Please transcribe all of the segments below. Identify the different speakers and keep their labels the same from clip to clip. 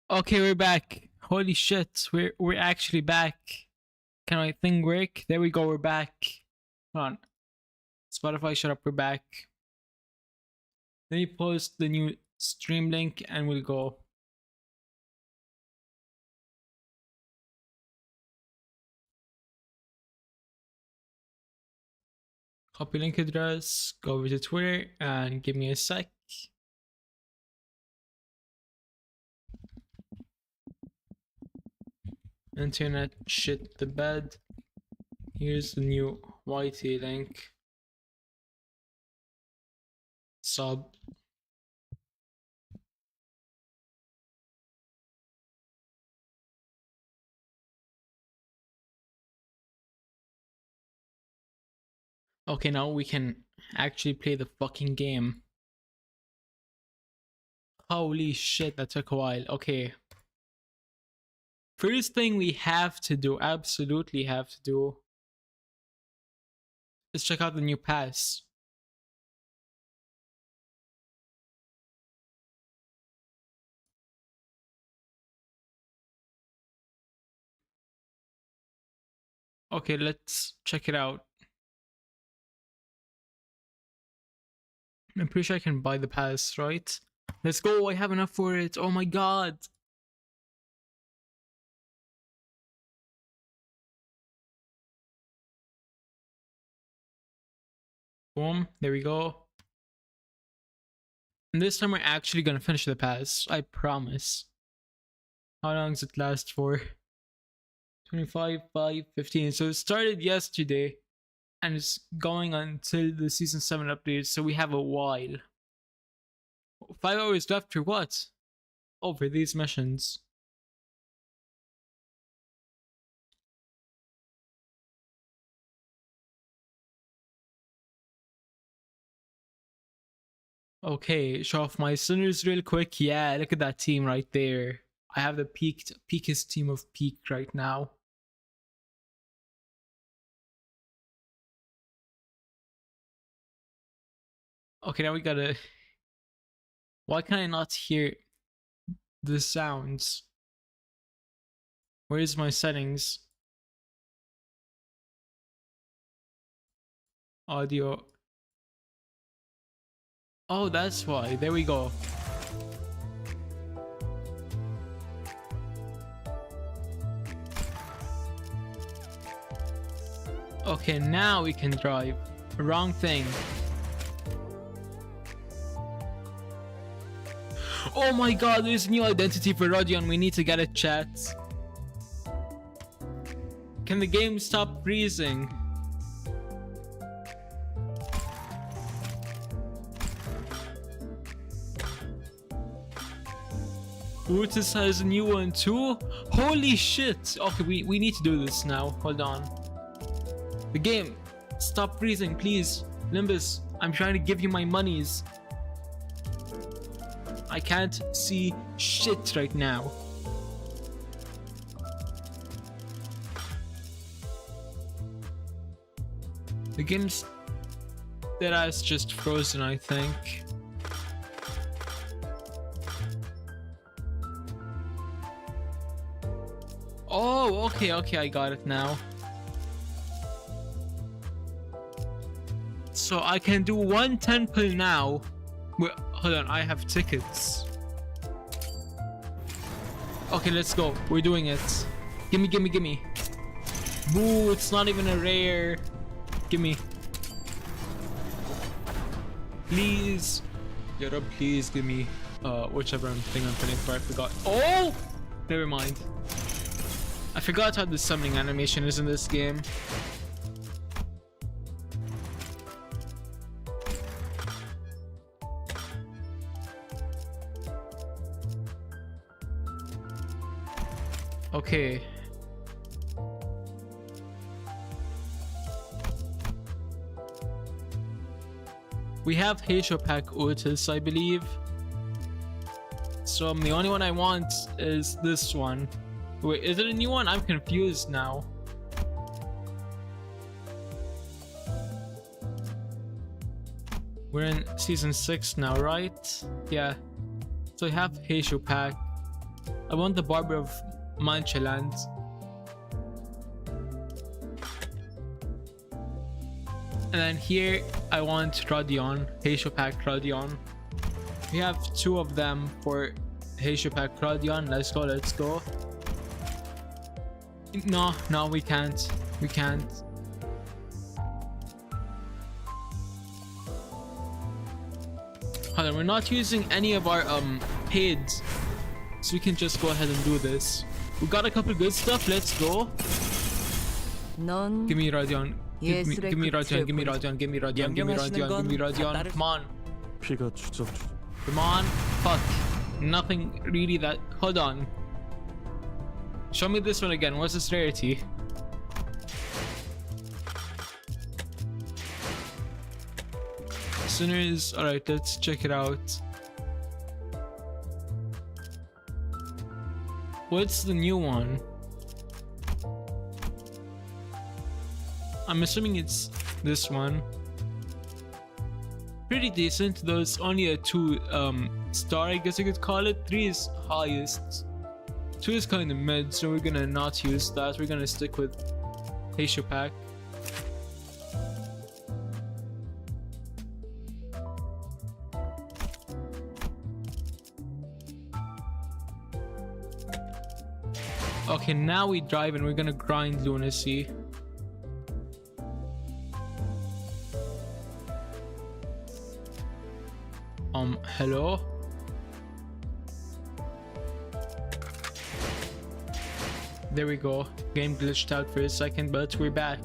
Speaker 1: Okay, we're back. Holy shit, we're actually back. Can my thing work? There we go, we're back. Hold on. Spotify, shut up, we're back. Let me post the new stream link and we'll go. Copy link address, go over to Twitter and give me a sec. Internet shit the bed. Here's the new YT link. Sub. Okay, now we can actually play the fucking game. Holy shit, that took a while. Okay. First thing we have to do, absolutely have to do, is check out the new pass. Okay, let's check it out. I'm pretty sure I can buy the pass, right? Let's go, I have enough for it. Oh my god. Boom, there we go. And this time we're actually gonna finish the pass, I promise. How long does it last for? 25, 5, 15. So it started yesterday and it's going until the season 7 update, so we have a while. 5 hours left for what? Oh, for these missions. Okay, show off my sinners real quick. Yeah, look at that team right there. I have the peakest team of peak right now. Okay, now we gotta... Why can I not hear the sounds? Where's my settings? Audio. Oh, that's why. There we go. Okay, now we can drive. Wrong thing. Oh my god, there's a new identity for Rodion. We need to get it, chat. Can the game stop freezing? Otis has a new one too? Holy shit! Okay, we need to do this now. Hold on. The game, stop freezing, please. Limbus, I'm trying to give you my monies. I can't see shit right now. The game's dead ass just frozen, I think. Oh, okay, I got it now. So I can do one temple now. Wait, hold on, I have tickets. Okay, let's go. We're doing it. Gimme. Boo, it's not even a rare. Gimme. Please. Yara, please give me whichever thing I'm putting for. I forgot. Oh! Never mind. I forgot how the summoning animation is in this game. Okay. We have Heisho Pack Otis, I believe. So the only one I want is this one. Wait, is it a new one? I'm confused now. We're in season 6 now, right? Yeah. So we have Heisho Pack. I want the Barber of Mancheland. And then here I want Rodion, Heisho Pack Rodion. We have 2 of them for Heisho Pack Rodion. Let's go, let's go. No, we can't. We can't. Hold on, we're not using any of our paids, so we can just go ahead and do this. We got a couple good stuff. Let's go. Give me Rodion. Give me Rodion. Give me Rodion. Give me Rodion. Give me Rodion. Give me Rodion. Come on. Come on. Fuck. Nothing really that. Hold on. Show me this one again. What's this rarity? Sinners. Alright, let's check it out. What's the new one? I'm assuming it's this one. Pretty decent, though it's only a 2 star, I guess you could call it. 3 is highest. 2 is kind of mid, so we're gonna not use that. We're gonna stick with Heisho Pack. Okay, now we drive and we're gonna grind lunacy. Hello? There we go. Game glitched out for a second, but we're back.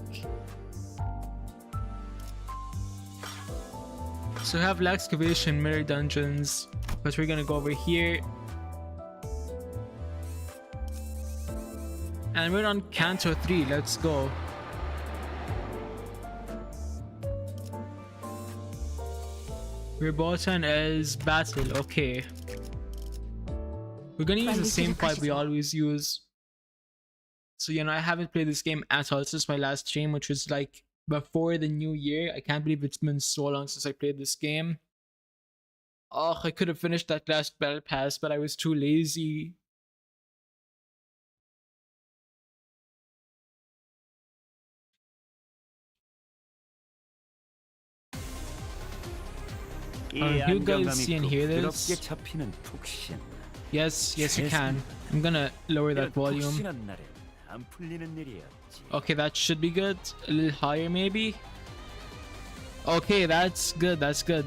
Speaker 1: So we have excavation, mirror dungeons, but we're gonna go over here. And we're on Canto 3, let's go. We're Bussin as battle, okay. We're gonna use the same fight we always use. So, you know, I haven't played this game at all. This is my last stream, which was like before the new year. I can't believe it's been so long since I played this game. Oh, I could have finished that last battle pass, but I was too lazy. You guys see and hear this? Yes, you can. I'm gonna lower that volume. Okay, that should be good. A little higher maybe. Okay, that's good, that's good.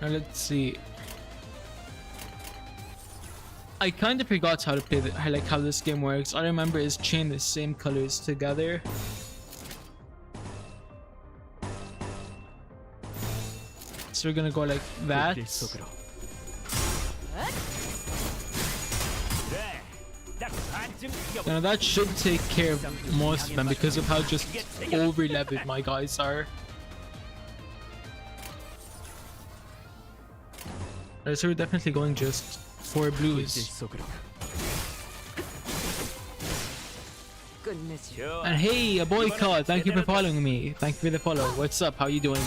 Speaker 1: Now let's see. I kind of forgot how to play how this game works. All I remember is chain the same colors together. So we're gonna go like that. Now that should take care of most of them because of how just over leveled my guys are. Alright, so we're definitely going just 4 blues. And hey, a boycott! Thank you for following me. Thank you for the follow. What's up? How you doing?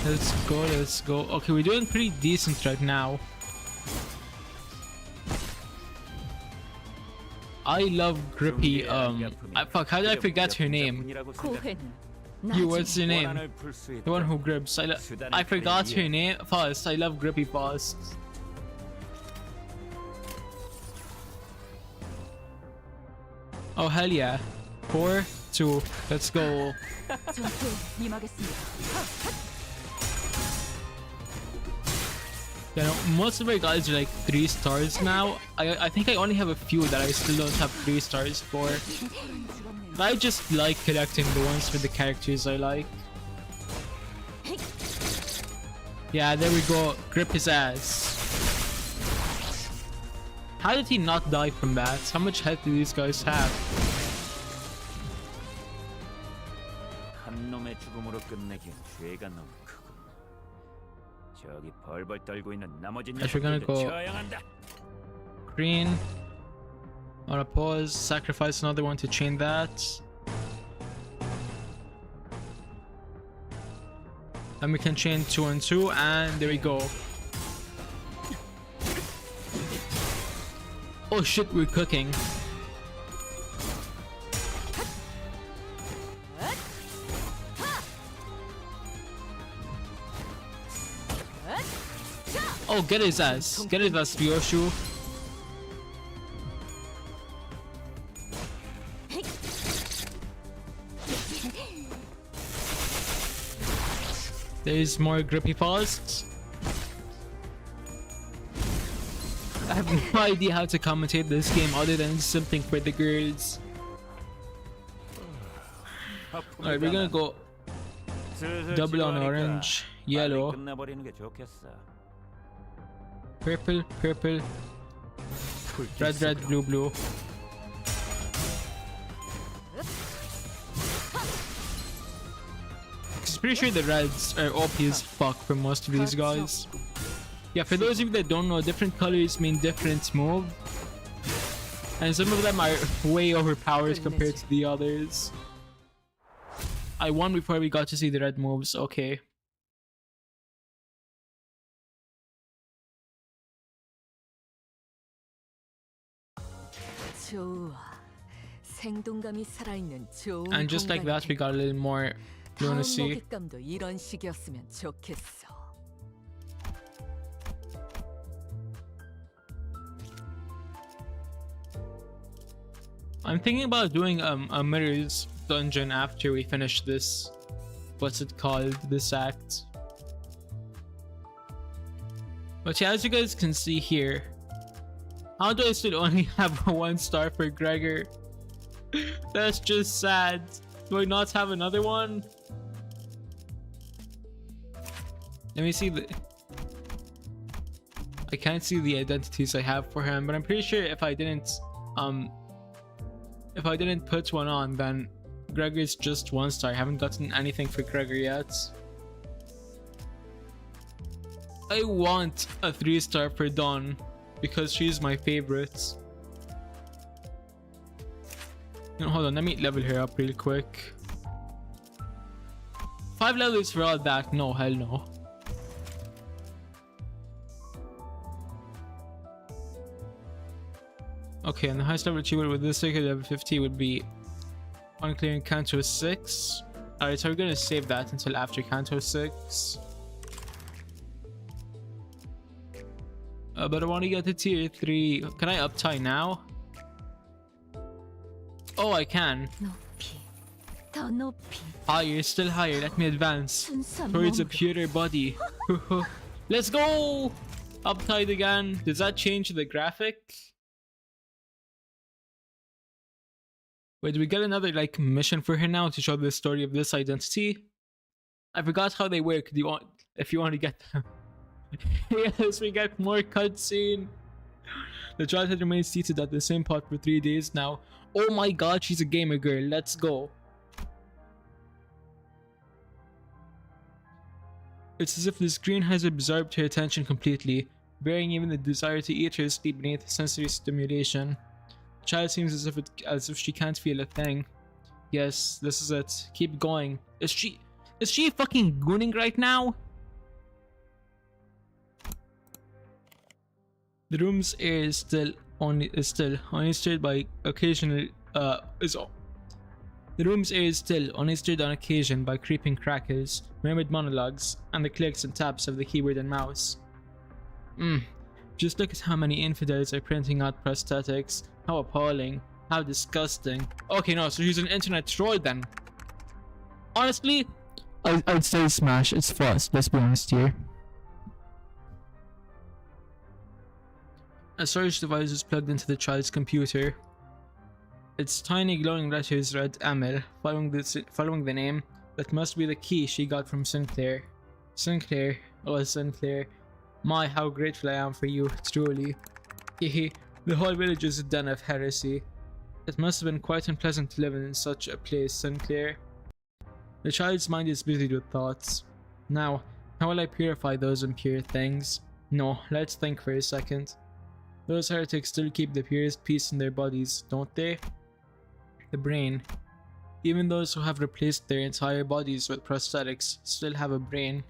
Speaker 1: Let's go, let's go. Okay, we're doing pretty decent right now. I love Grippy. Fuck, how did I forget her name? You, what's your name? The one who grips. I forgot her name. Fast. I love Grippy Fast. Oh, hell yeah. 4, 2, let's go. You know, most of my guys are like 3 stars now. I think I only have a few that I still don't have 3 stars for. I just like collecting the ones for the characters I like. Yeah, there we go. Grip his ass. How did he not die from that? How much health do these guys have? If we're gonna go green, on a pause, sacrifice another one to chain that. And we can chain 2 and 2, and there we go. Oh shit, we're cooking. Oh, get his ass. Get his ass, Ryoshu. There's more grippy paws. I have no idea how to commentate this game other than something for the girls. Alright, we're gonna go double on orange, yellow, purple, purple, red, red, blue, blue. I'm pretty sure the reds are OP as fuck for most of these guys. Yeah, for those of you that don't know, different colors mean different move. And some of them are way overpowered compared to the others. I won before we got to see the red moves, okay. And just like that, we got a little more lunacy. I'm thinking about doing a mirrors dungeon after we finish this. What's it called? This act. But yeah, as you guys can see here, how do I still only have a 1 star for Gregor? That's just sad. Do I not have another one? Let me see the... I can't see the identities I have for him, but I'm pretty sure if I didn't put one on, then Gregor's just 1 star. I haven't gotten anything for Gregor yet. I want a 3 star for Dawn because she's my favorite. You know, hold on, let me level her up real quick. 5 levels for all that? No, hell no. Okay, and the highest level achiever with this ticket level 50 would be on clearing Kanto 6. Alright, so we're gonna save that until after Kanto 6. But I want to get to tier 3. Can I uptie now? Oh, I can. Higher, still higher. Let me advance towards a purer body. Let's go! Uptied again. Does that change the graphic? Wait, do we get another like mission for her now to show the story of this identity? I forgot how they work. Do you want, if you want to get them? Yes, we get more cutscene. The child had remained seated at the same pot for 3 days now. Oh my god, she's a gamer girl. Let's go. It's as if the screen has absorbed her attention completely, bearing even the desire to eat her sleep beneath sensory stimulation. The child seems as if she can't feel a thing. Yes, this is it. Keep going. Is she fucking gooning right now? The room's air is still only stirred by occasional The room's air is still, only stirred on occasion by creeping crackles, murmured monologues, and the clicks and taps of the keyboard and mouse. Just look at how many infidels are printing out prosthetics. How appalling. How disgusting. Okay, no, so he's an internet troll then. Honestly, I'd say Smash. It's fast, let's be honest here. A storage device is plugged into the child's computer. Its tiny glowing letters read Emil, following the name. That must be the key she got from Sinclair. Sinclair, oh Sinclair. My, how grateful I am for you, truly. Hehe, the whole village is a den of heresy. It must have been quite unpleasant to live in such a place, Sinclair. The child's mind is busy with thoughts. Now, how will I purify those impure things? No, let's think for a second. Those heretics still keep the purest peace in their bodies, don't they? The brain. Even those who have replaced their entire bodies with prosthetics still have a brain.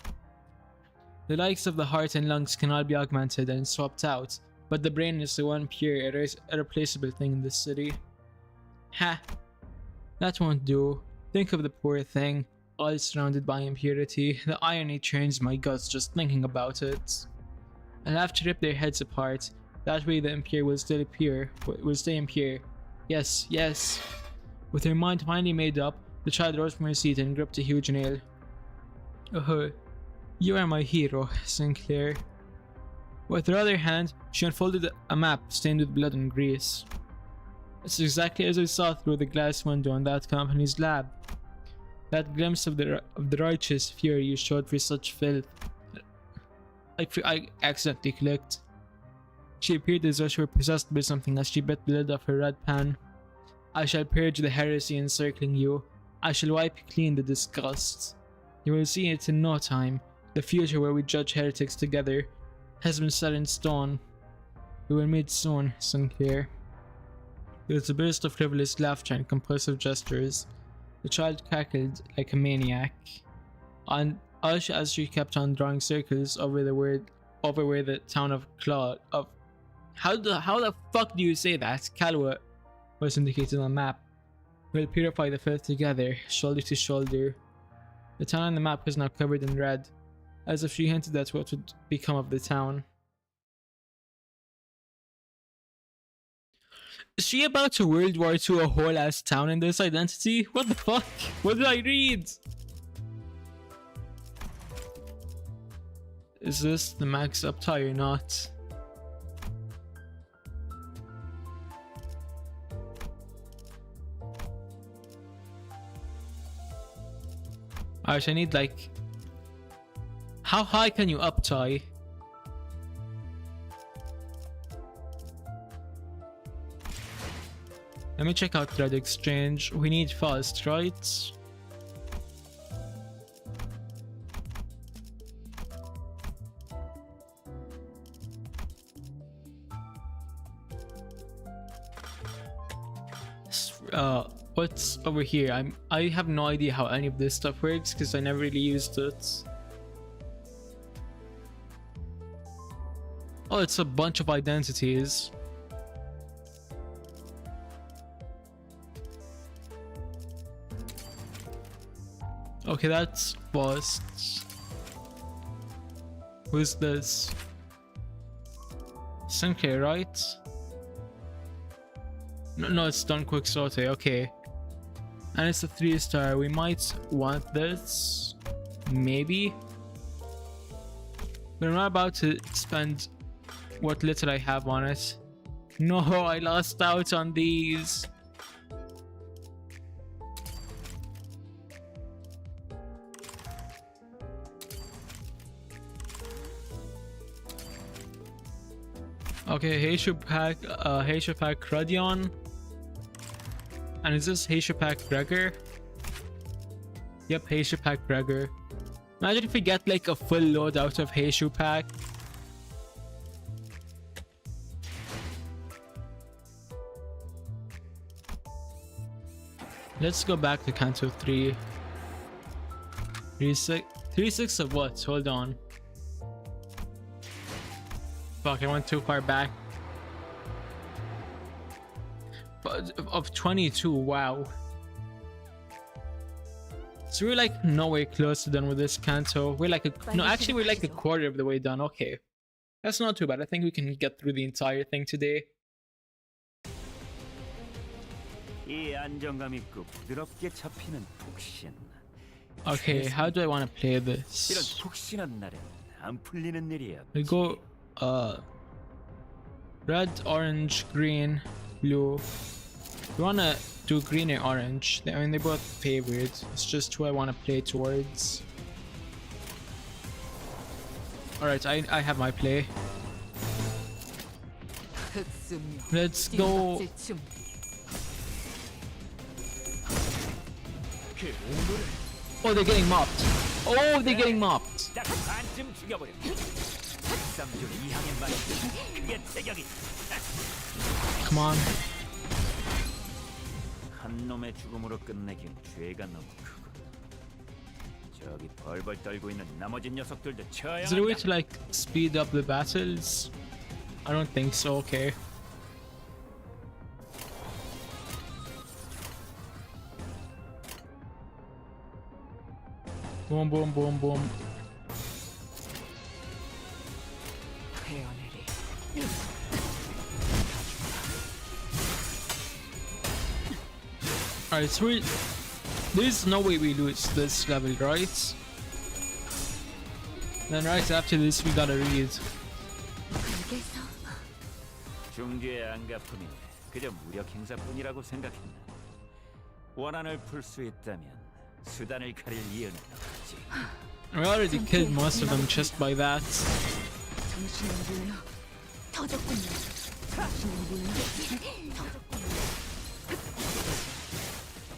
Speaker 1: The likes of the heart and lungs cannot be augmented and swapped out, but the brain is the one pure, irreplaceable thing in this city. Ha! That won't do. Think of the poor thing, all surrounded by impurity. The irony churns my guts just thinking about it. I'll have to rip their heads apart. That way the impure will still stay impure. Yes, yes. With her mind finally made up, the child rose from her seat and gripped a huge nail. Oh, you are my hero, Sinclair. With her other hand, she unfolded a map stained with blood and grease. It's exactly as I saw through the glass window in that company's lab. That glimpse of the righteous fury you showed for such filth. I accidentally clicked. She appeared as though she were possessed by something as she bit the lid off her red pan. I shall purge the heresy encircling you. I shall wipe clean the disgust. You will see it in no time. The future where we judge heretics together has been set in stone. We will meet soon, Sinclair. There was a burst of frivolous laughter and compulsive gestures. The child cackled like a maniac, and as she kept on drawing circles over where the town of how the fuck do you say that? Calwa was indicated on the map. We'll purify the filth together, shoulder to shoulder. The town on the map was now covered in red, as if she hinted at what would become of the town. Is she about to World War II a whole ass town in this identity? What the fuck? What did I read? Is this the max up tie or not? Alright, I need like... How high can you up tie? Let me check out Thread Exchange. We need fast, right? What's over here? I have no idea how any of this stuff works because I never really used it. Oh, it's a bunch of identities. Okay, that's bust. Who's this? Sinclair, right? No, it's done quick saute. Okay. And it's a 3-star. We might want this. Maybe. But I'm not about to spend what little I have on it. No, I lost out on these. Okay, Heishupak Radion. And is this Heishupak Gregor? Yep, Heishupak Gregor. Imagine if we get like a full load out of Heishupak. Let's go back to Kanto 3. 3-6 of what? Hold on. Fuck, I went too far back. But of 22, wow. So we're like nowhere close to done with this Kanto. We're like actually we're like a quarter of the way done. Okay. That's not too bad. I think we can get through the entire thing today. Okay, how do I want to play this? We go red, orange, green, blue. We wanna do green or orange. I mean, they both favored. It's just who I want to play towards. Alright, I have my play. Let's go. Oh, they're getting mopped. Oh, they're getting mopped. Come on.
Speaker 2: 한 놈의 죽음으로 끝내긴 죄가 너무 크고. 저기 벌벌 떨고 있는 나머지 녀석들도 쳐야
Speaker 1: Is there a way
Speaker 2: 한다.
Speaker 1: to like speed up the battles? I don't think so. Okay. Boom, boom, boom, boom. Alright, so there's no way we lose this level, right? Then right after this, we gotta read.
Speaker 2: 중계의 안가품이 그저 무력 행사뿐이라고 생각했나? 원한을 풀 수 있다면 수단을 가릴 이유는 없지.
Speaker 1: We already killed most of them just by that.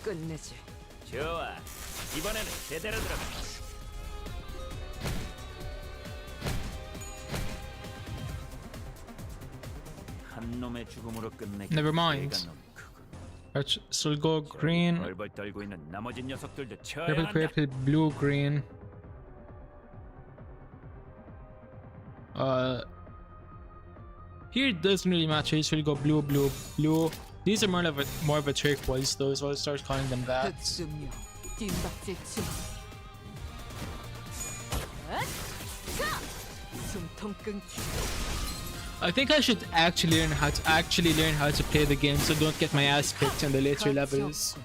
Speaker 3: 끝내지.
Speaker 2: 좋아, 이번에는 제대로 들어가. 한 놈의 죽음으로 끝내기.
Speaker 1: Never mind.
Speaker 2: 죄가 너무 크고.
Speaker 1: Let's still go green.
Speaker 2: 벌벌 떨고 있는 나머지 녀석들도 쳐야
Speaker 1: Purple,
Speaker 2: 한다.
Speaker 1: purple, blue, green. Here it doesn't really matter. It's really go blue, blue, blue. These are more of a turquoise though, so I'll start calling them that.
Speaker 3: 흑승려 뒷박질 치. 숨통 끊기.
Speaker 1: I think I should actually learn how to play the game, so don't get my ass kicked in the later levels.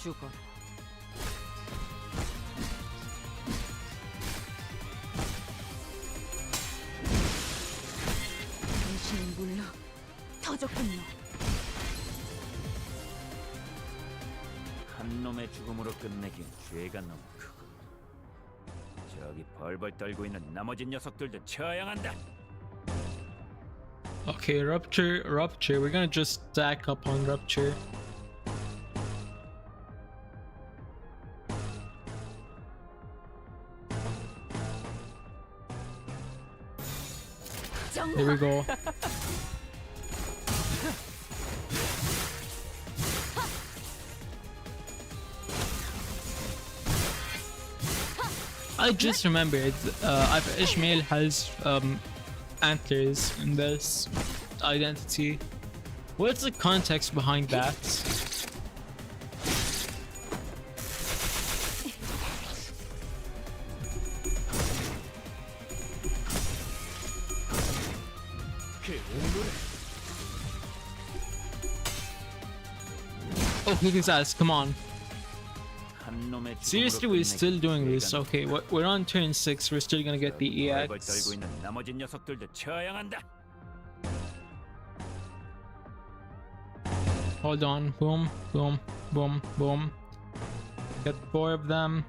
Speaker 3: 죽어라. 당신은 물러 터졌군요.
Speaker 2: 한 놈의 죽음으로 끝내긴 죄가 너무 크고. 저기 벌벌 떨고 있는 나머지 녀석들도 처형한다.
Speaker 1: Okay, rupture. We're gonna just stack up on rupture. There we go. I just remembered, Ishmael has antlers in this identity. What's the context behind that? Oh, kick his ass, come on.
Speaker 2: 한 놈의
Speaker 1: Seriously, we're still doing this. Okay, we're on turn 6, we're still gonna get the
Speaker 2: 벌벌
Speaker 1: EX.
Speaker 2: 떨고 있는 나머지 녀석들도 처형한다.
Speaker 1: Hold on, boom, boom, boom, boom. Get 4 of them.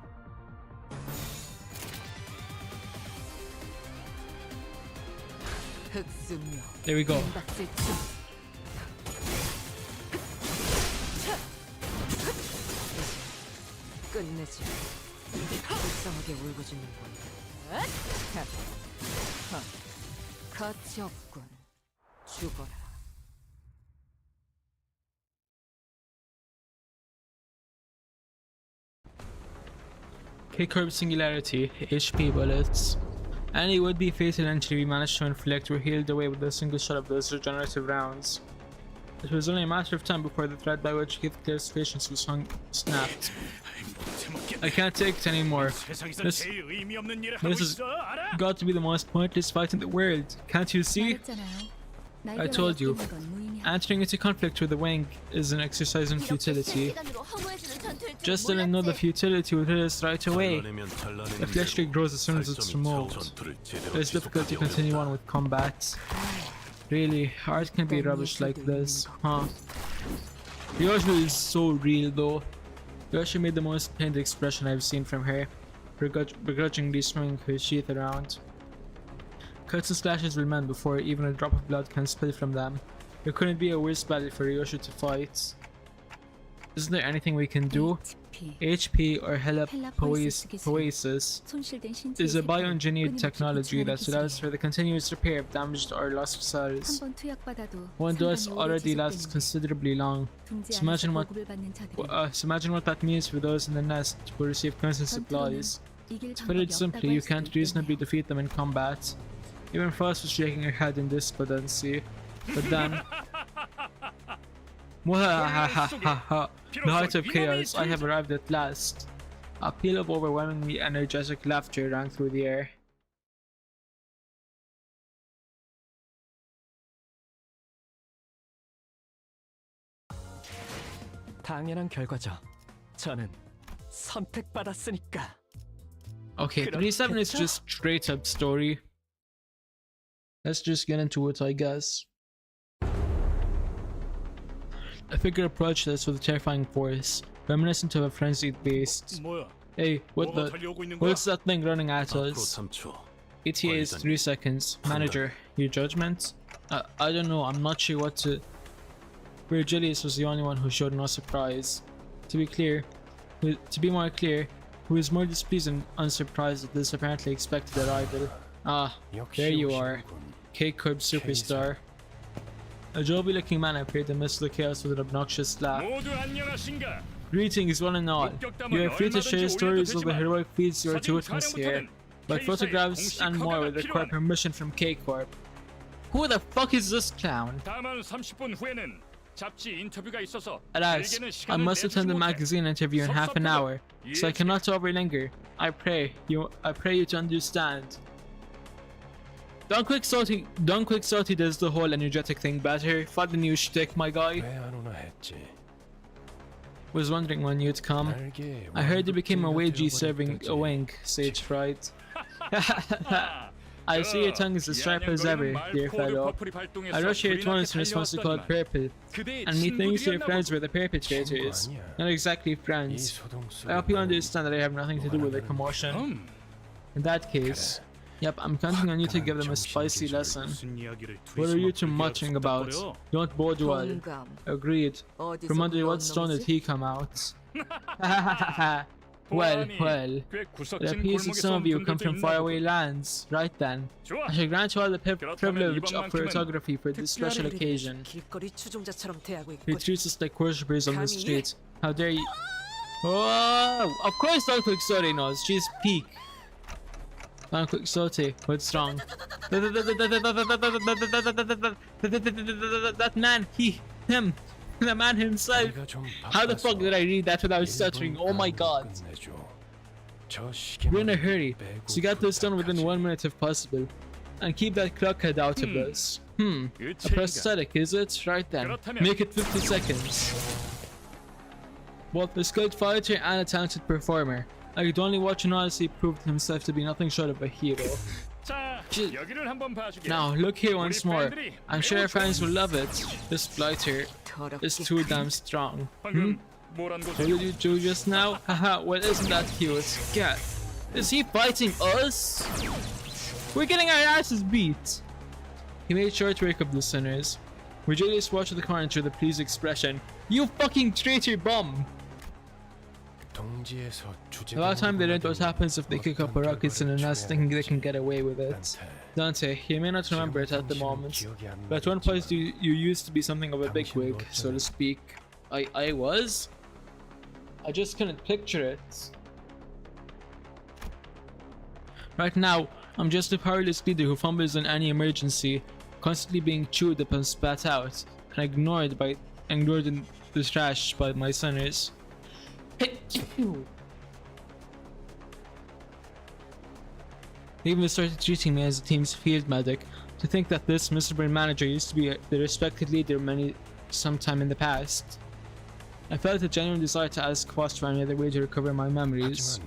Speaker 3: 흑승려
Speaker 1: There we go.
Speaker 3: 뒷박질 치. 끝내지. 불쌍하게 울고짖는군. 가치 없군. 죽어라.
Speaker 1: K-Curve Singularity, HP bullets. Any would-be fatal entry we managed to inflict were healed away with a single shot of those regenerative rounds. It was only a matter of time before the thread by which Heathcliff's patience was snapped. I can't take it anymore. This has got to be the most pointless fight in the world. Can't you see? I told you. Entering into conflict with the wing is an exercise in futility. Just didn't know the futility would hit us right away. The flesh tree grows as soon as it's removed. It's difficult to continue on with combat. Really, art can be rubbish like this, huh? Yoshi is so real though. Yoshi made the most pained expression I've seen from her, begrudgingly swinging her sheath around. Cuts and slashes will mend before even a drop of blood can spill from them. There couldn't be a worse battle for Yoshi to fight. Isn't there anything we can do?
Speaker 3: HP,
Speaker 1: HP or Poesis is a bioengineered technology that allows for the continuous repair of damaged or lost cells. One dose already lasts considerably long. So imagine what that means for those in the nest who receive constant supplies. To put it simply, you can't reasonably defeat them in combat. Even Frost was shaking her head in despondency. But then... Mwahahaha. The height of chaos, I have arrived at last. A peal of overwhelmingly energetic laughter rang through the air.
Speaker 4: 당연한 결과죠. 저는 선택받았으니까.
Speaker 1: Okay, 37 is just straight up story. Let's just get into it, I guess. A figure approached us with a terrifying force, reminiscent of a frenzied beast. Hey, what's that thing running at us? ETA is 3 seconds. Manager, your judgment? I don't know, I'm not sure what to... Virgilius was the only one who showed no surprise. To be more clear, who is more displeased and unsurprised at this apparently expected arrival. Ah, there you are. K-Corp superstar. A jovial-looking man appeared amidst the chaos with an obnoxious laugh. Greetings, one and all. You are free to share stories of the heroic feats you are to witness here, but photographs and more will require permission from K-Corp. Who the fuck is this clown? Alas, I must attend the magazine interview in half an hour, so I cannot overlinger. I pray you to understand. Don't quick salty does the whole energetic thing better. Find the new shtick, my guy. Was wondering when you'd come. I heard you became a wagey serving a wink, sage fright. I see your tongue is as sharp as ever, dear fellow. I rush here at once in response to called purple, and methinks your friends were the perpetrators. Not exactly friends. I hope you understand that I have nothing to do with the commotion. In that case, yep, I'm counting on you to give them a spicy lesson. What are you two muttering about? Don't bode well. Agreed. From under what stone did he come out? Well, it appears that some of you come from faraway lands. Right then, I shall grant you all the privilege of photography for this special occasion. He treats us like worshippers on the street. How dare you? Oh, of course Don Quixote knows. She's peak. Don Quixote, what's wrong? That man, him. The man himself. How the fuck did I read that without stuttering? Oh my god. We're in a hurry, so get this done within 1 minute if possible. And keep that clock head out of this. A prosthetic, is it? Right then. Make it 50 seconds. Both a skilled fighter and a talented performer. I could only watch and honestly proved himself to be nothing short of a hero. Now, look here once more. I'm sure our fans will love it. This blighter is too damn strong. What did you do just now? Haha, well isn't that cute? Get. Is he fighting us? We're getting our asses beat. He made short work of the sinners. Virgilius watched the corner with a pleased expression. You fucking traitor bum! A lot of time they don't know what happens if they kick up rockets in a nest thinking they can get away with it. Dante, you may not remember it at the moment, but at one point you used to be something of a bigwig, so to speak. I was? I just couldn't picture it. Right now, I'm just a powerless leader who fumbles in any emergency, constantly being chewed up and spat out, and ignored in the trash by my sinners. They even started treating me as the team's field medic. To think that this miserable manager used to be the respected leader sometime in the past. I felt a genuine desire to ask Quast for any other way to recover my memories.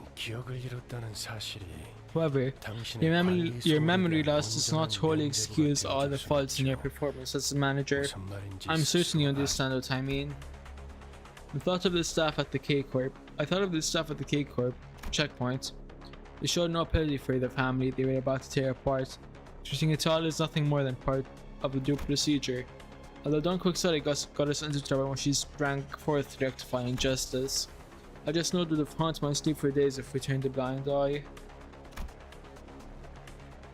Speaker 1: However, your memory loss does not wholly excuse all the faults in your performance as a manager. I'm certain you understand what I mean. I thought of the staff at the K-Corp checkpoint. They showed no pity for the family they were about to tear apart, treating it all as nothing more than part of the due procedure. Although Don Quixote got us into trouble when she sprang forth to rectify injustice. I just know that it haunts my sleep for days if we turn the blind eye.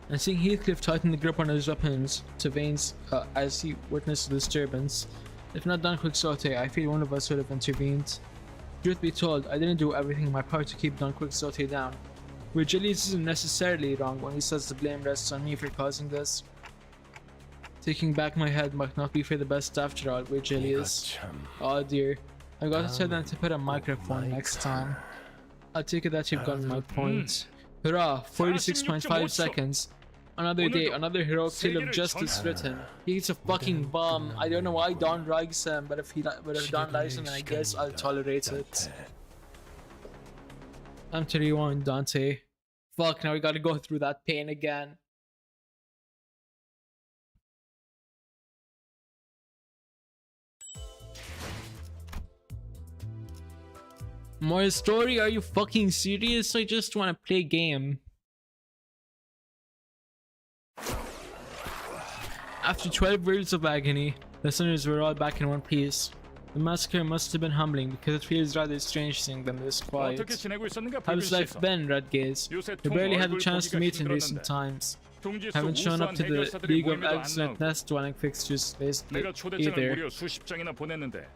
Speaker 1: And seeing Heathcliff tighten the grip on his weapons to veins as he witnessed the disturbance. If not Don Quixote, I feel one of us would have intervened. Truth be told, I didn't do everything in my power to keep Don Quixote down. Virgilius isn't necessarily wrong when he says the blame rests on me for causing this. Taking back my head might not be for the best after all, Virgilius. Oh dear, I gotta tell them to put a microphone next time. I'll take it that you've gotten my point. Hurrah, 46.5 seconds. Another day, another heroic tale of justice written. He's a fucking bum. I don't know why Don likes him, but if Don likes him, then I guess I'll tolerate it. Time to rewind, Dante. Fuck, now we gotta go through that pain again. More story? Are you fucking serious? I just wanna play game. After 12 words of agony, the sinners were all back in one piece. The massacre must have been humbling because it feels rather strange seeing them this quiet. How's life been, Redgaze? We barely had a chance to meet in recent times. Haven't shown up to the League of Excellent Nest Dwelling fixtures lately either.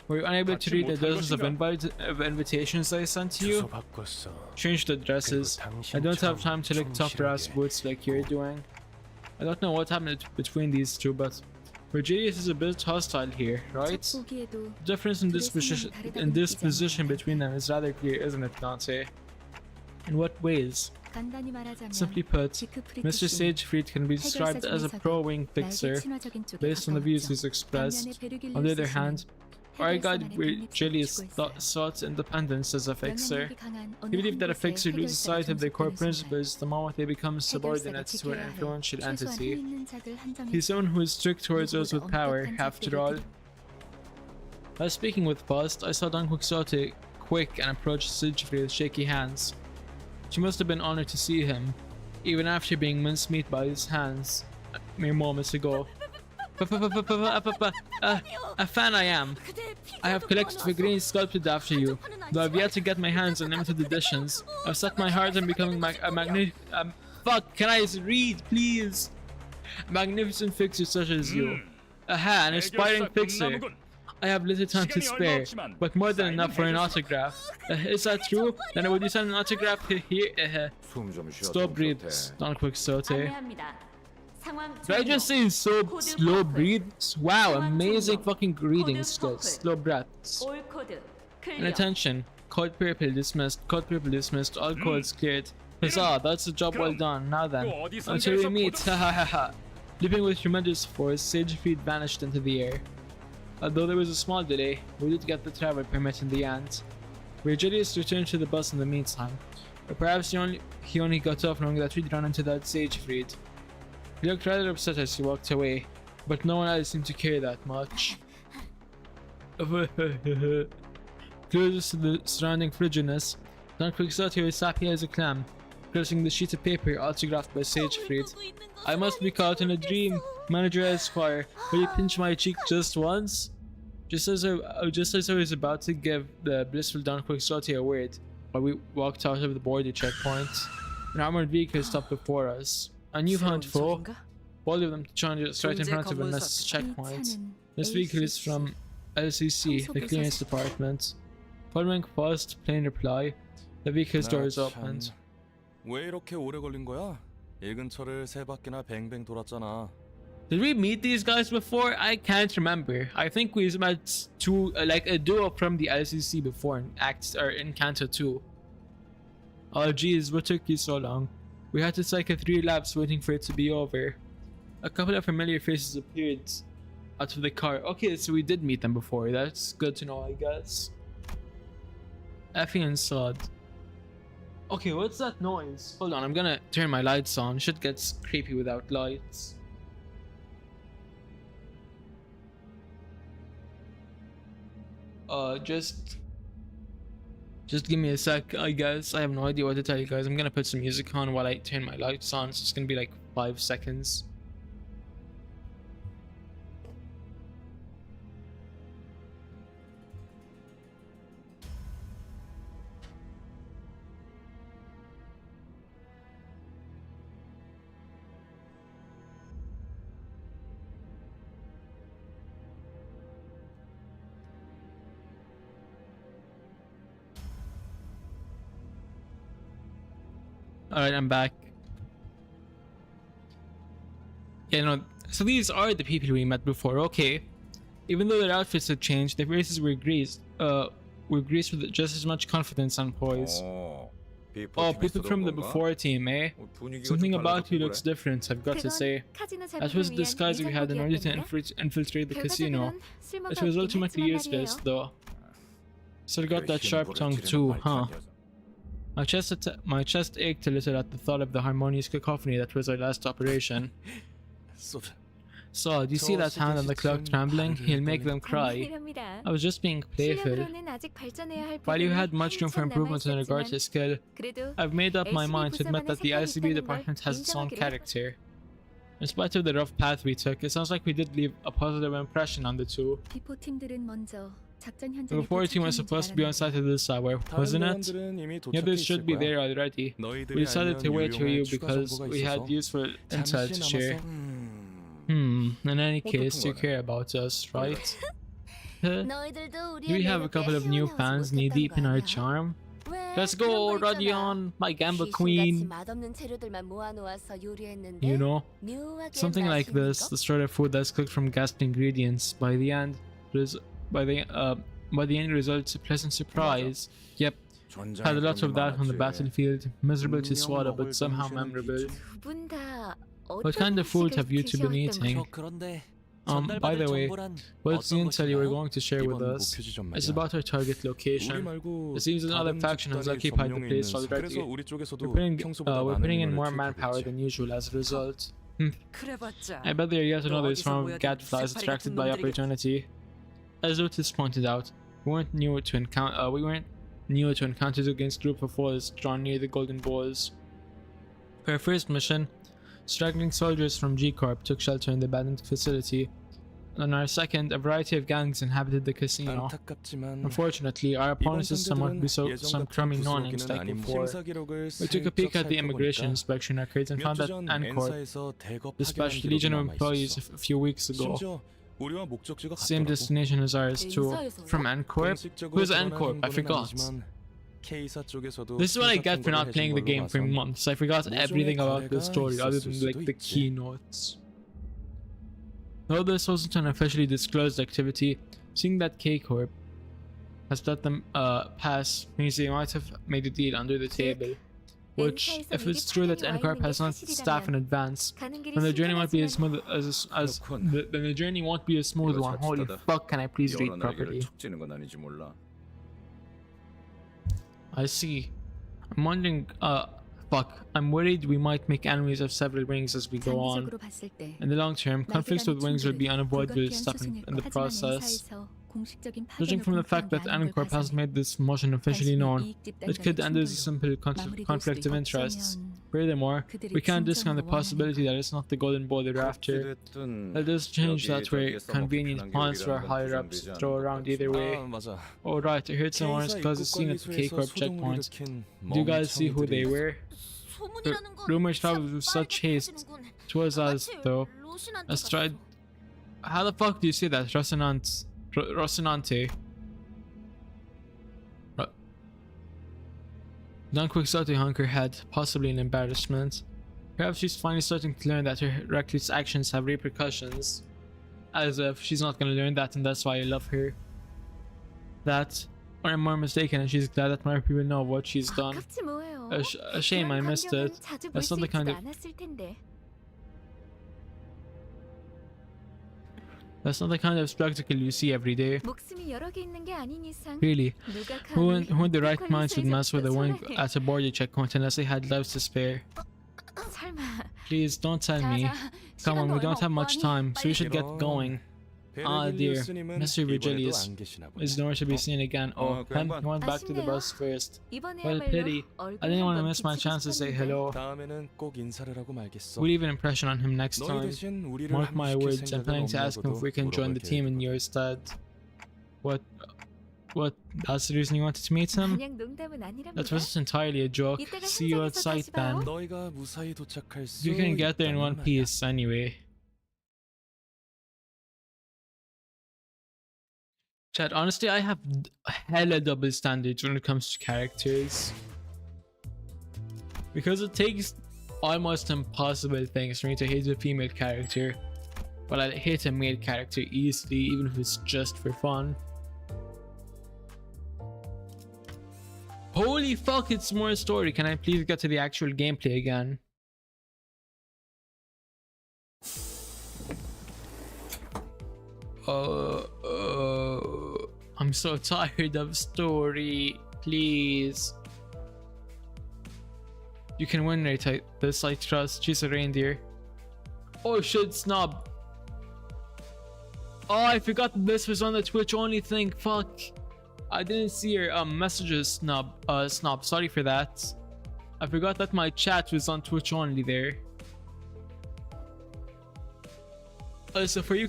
Speaker 1: Were you unable to read the dozens of invitations I sent to you? Changed addresses. I don't have time to lick tough brass boots like you're doing. I don't know what happened between these two, but Virgilius is a bit hostile here, right? The difference in disposition between them is rather clear, isn't it, Dante? In what ways? Simply put, Mr. Sagefried can be described as a pro-wing fixer based on the views he's expressed. On the other hand, our guide Virgilius sought independence as a fixer. He believed that a fixer loses sight of their core principles the moment they become subordinate to an influential entity. He's someone who is strict towards those with power, after all. While speaking with Faust, I saw Don Quixote quick and approached Sigfrid with shaky hands. She must have been honored to see him, even after being mincemeat by his hands mere moments ago. A fan I am. I have collected figurines sculpted after you, though I've yet to get my hands on limited editions. I've set my heart on becoming fuck, can I read, please? A magnificent fixer such as you. Aha, an aspiring fixer. I have little time to spare, but more than enough for an autograph. Is that true? Then would you send an autograph here? Stop breathe, Don Quixote. Did I just say slow breaths? Wow, amazing fucking reading skills. Slow breaths. And attention. Code purple dismissed. Code purple dismissed. All codes cleared. Huzzah, that's a job well done. Now then, until we meet, ha ha ha ha. Leaping with tremendous force, Sagefried vanished into the air. Although there was a small delay, we did get the travel permit in the end. Virgilius returned to the bus in the meantime, or perhaps he only got off knowing that we'd run into that Sagefried. He looked rather upset as he walked away, but no one else seemed to care that much. Close to the surrounding frigidness, Don Quixote was happy as a clam, closing the sheet of paper autographed by Sagefried. I must be caught in a dream, Manager Esquire. Will you pinch my cheek just once? Just as I was about to give the blissful Don Quixote a word, while we walked out of the border checkpoint, an armored vehicle stopped before us. A newfound foe. Both of them charged us right in front of us checkpoint. This vehicle is from LCC, the clearance department. Following Faust's plain reply, the vehicle's doors opened.
Speaker 5: 왜 이렇게 오래 걸린 거야? 이 근처를 세 바퀴나 뱅뱅 돌았잖아.
Speaker 1: Did we meet these guys before? I can't remember. I think we met like a duo from the LCC before in Canto 2. Oh jeez, what took you so long? We had to cycle 3 laps waiting for it to be over. A couple of familiar faces appeared out of the car. Okay, so we did meet them before. That's good to know, I guess. Effie and Sod. Okay, what's that noise? Hold on, I'm gonna turn my lights on. Shit gets creepy without lights. Just give me a sec, I guess. I have no idea what to tell you guys. I'm gonna put some music on while I turn my lights on. So it's gonna be like 5 seconds. Alright, I'm back. Yeah, no, so these are the people we met before, okay. Even though their outfits had changed, their faces were greased. With just as much confidence and poise. Oh, people from the before team, eh? Something about you looks different, I've got to say. That was the disguise we had in order to infiltrate the casino. It was ultimately useless, though. Still got that sharp tongue too, huh? My chest ached a little at the thought of the harmonious cacophony that was our last operation. So, do you see that hand on the clock trembling? He'll make them cry. I was just being playful. While you had much room for improvement in regard to skill, I've made up my mind to admit that the ICB department has its own character. In spite of the rough path we took, it sounds like we did leave a positive impression on the two. The before team was supposed to be on site at this hour, wasn't it? The others should be there already. We decided to wait for you because we had useful insight to share. In any case, you care about us, right? We have a couple of new fans knee deep in our charm. Let's go, Rodion, my Gamba queen. You know, something like this, the sort of food that's cooked from gasped ingredients. By the end result, it's a pleasant surprise. Yep, had a lot of that on the battlefield. Miserable to swallow, but somehow memorable. What kind of food have you two been eating? By the way, what's the intel you were going to share with us? It's about our target location. It seems another faction has occupied the place already. We're putting in more manpower than usual as a result. I bet there are yet another swarm of gadflies attracted by opportunity. As Otis pointed out, we weren't new to encounters against group of foes drawn near the Golden Balls. For our first mission, straggling soldiers from G-Corp took shelter in the abandoned facility. On our second, a variety of gangs inhabited the casino. Unfortunately, our opponents is somewhat some crummy non-ings like before. We took a peek at the immigration inspection records and found that N-Corp dispatched a legion of employees a few weeks ago. Same destination as ours too. From N-Corp? Who's N-Corp? I forgot. This is what I get for not playing the game for months. I forgot everything about the story other than like the keynotes. Though this wasn't an officially disclosed activity, seeing that K-Corp has let them pass means they might have made a deal under the table. Which, if it's true that N-Corp has not staff in advance, then the journey won't be as smooth then the journey won't be a smooth one. Holy fuck, can I please read properly? I see. I'm wondering, I'm worried we might make enemies of several wings as we go on. In the long term, conflicts with wings will be unavoidable stuff in the process. Judging from the fact that N-Corp hasn't made this motion officially known, it could end as a simple conflict of interests. Furthermore, we can't discount the possibility that it's not the Golden Ball they're after. That does change that we're convenient pawns for our higher-ups to throw around either way. Oh right, I heard someone caused a scene at the K-Corp checkpoint. Do you guys see who they were? Rumors traveled with such haste. It was us, though. Astride... How the fuck do you say that? Rocinante. Don Quixote hung her head, possibly in embarrassment. Perhaps she's finally starting to learn that her reckless actions have repercussions. As if she's not gonna learn that and that's why I love her. That, or I'm more mistaken and she's glad that more people know what she's done. A shame I missed it. That's not the kind of... That's not the kind of spectacle you see every day. Really, who in the right minds would mess with a wing at a border checkpoint unless they had lives to spare? Please, don't tell me. Come on, we don't have much time, so we should get going. Ah dear, Mr. Virgilius is nowhere to be seen again. Oh, he went back to the bus first. What a pity. I didn't want to miss my chance to say hello. We'll leave an impression on him next time. Mark my words, I'm planning to ask him if we can join the team in your stead. What? That's the reason you wanted to meet him? That wasn't entirely a joke. See you outside then. You can get there in one piece anyway. Chat, honestly, I have hella double standards when it comes to characters. Because it takes almost impossible things for me to hate a female character, but I hate a male character easily, even if it's just for fun. Holy fuck, it's more story. Can I please get to the actual gameplay again? I'm so tired of story. Please. You can win this, I trust. She's a reindeer. Oh shit, Snob. Oh, I forgot that this was on the Twitch only thing. Fuck. I didn't see your messages, Snob. Sorry for that. I forgot that my chat was on Twitch only there. So for you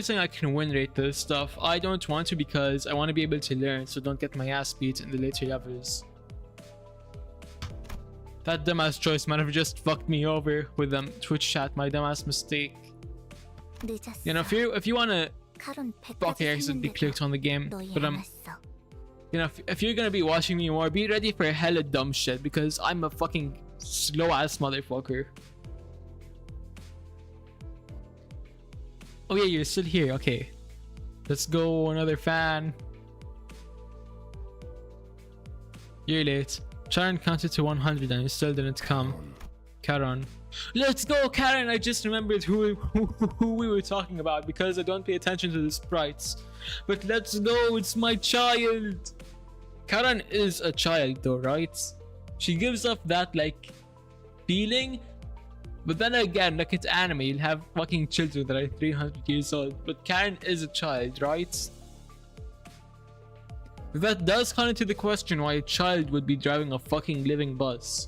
Speaker 1: saying I can win rate this stuff, I don't want to because I want to be able to learn, so don't get my ass beat in the later levels. That dumbass choice might have just fucked me over with Twitch chat. My dumbass mistake. You know, if you wanna, okay, I accidentally clicked on the game, but you know, if you're gonna be watching me more, be ready for hella dumb shit because I'm a fucking slow ass motherfucker. Oh yeah, you're still here. Okay, let's go. Another fan. You're late. Sharon counted to 100 and you still didn't come. Karen. Let's go, Karen. I just remembered who we were talking about because I don't pay attention to the sprites. But let's go. It's my child. Karen is a child though, right? She gives off that like feeling. But then again, like it's anime, you'll have fucking children that are 300 years old. But Karen is a child, right? That does come into the question why a child would be driving a fucking living bus.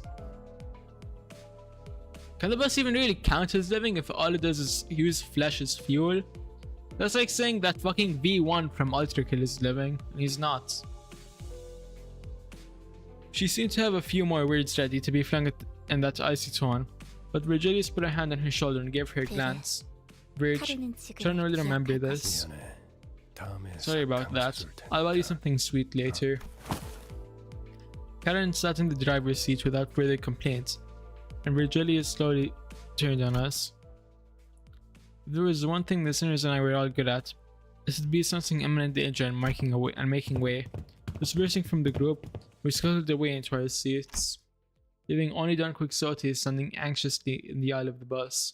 Speaker 1: Can the bus even really count as living if all it does is use flesh as fuel? That's like saying that fucking V1 from Ultra Kill is living, and he's not. She seemed to have a few more words ready to be flung in that icy tone. But Virgilius put a hand on her shoulder and gave her a glance. Virg, trying to really remember this. Sorry about that. I'll buy you something sweet later. Karen sat in the driver's seat without further complaint, and Virgilius slowly turned on us. If there was one thing the sinners and I were all good at, it would be sensing imminent danger and making way. Dispersing from the group, we scuttled away into our seats, leaving only Don Quixote standing anxiously in the aisle of the bus.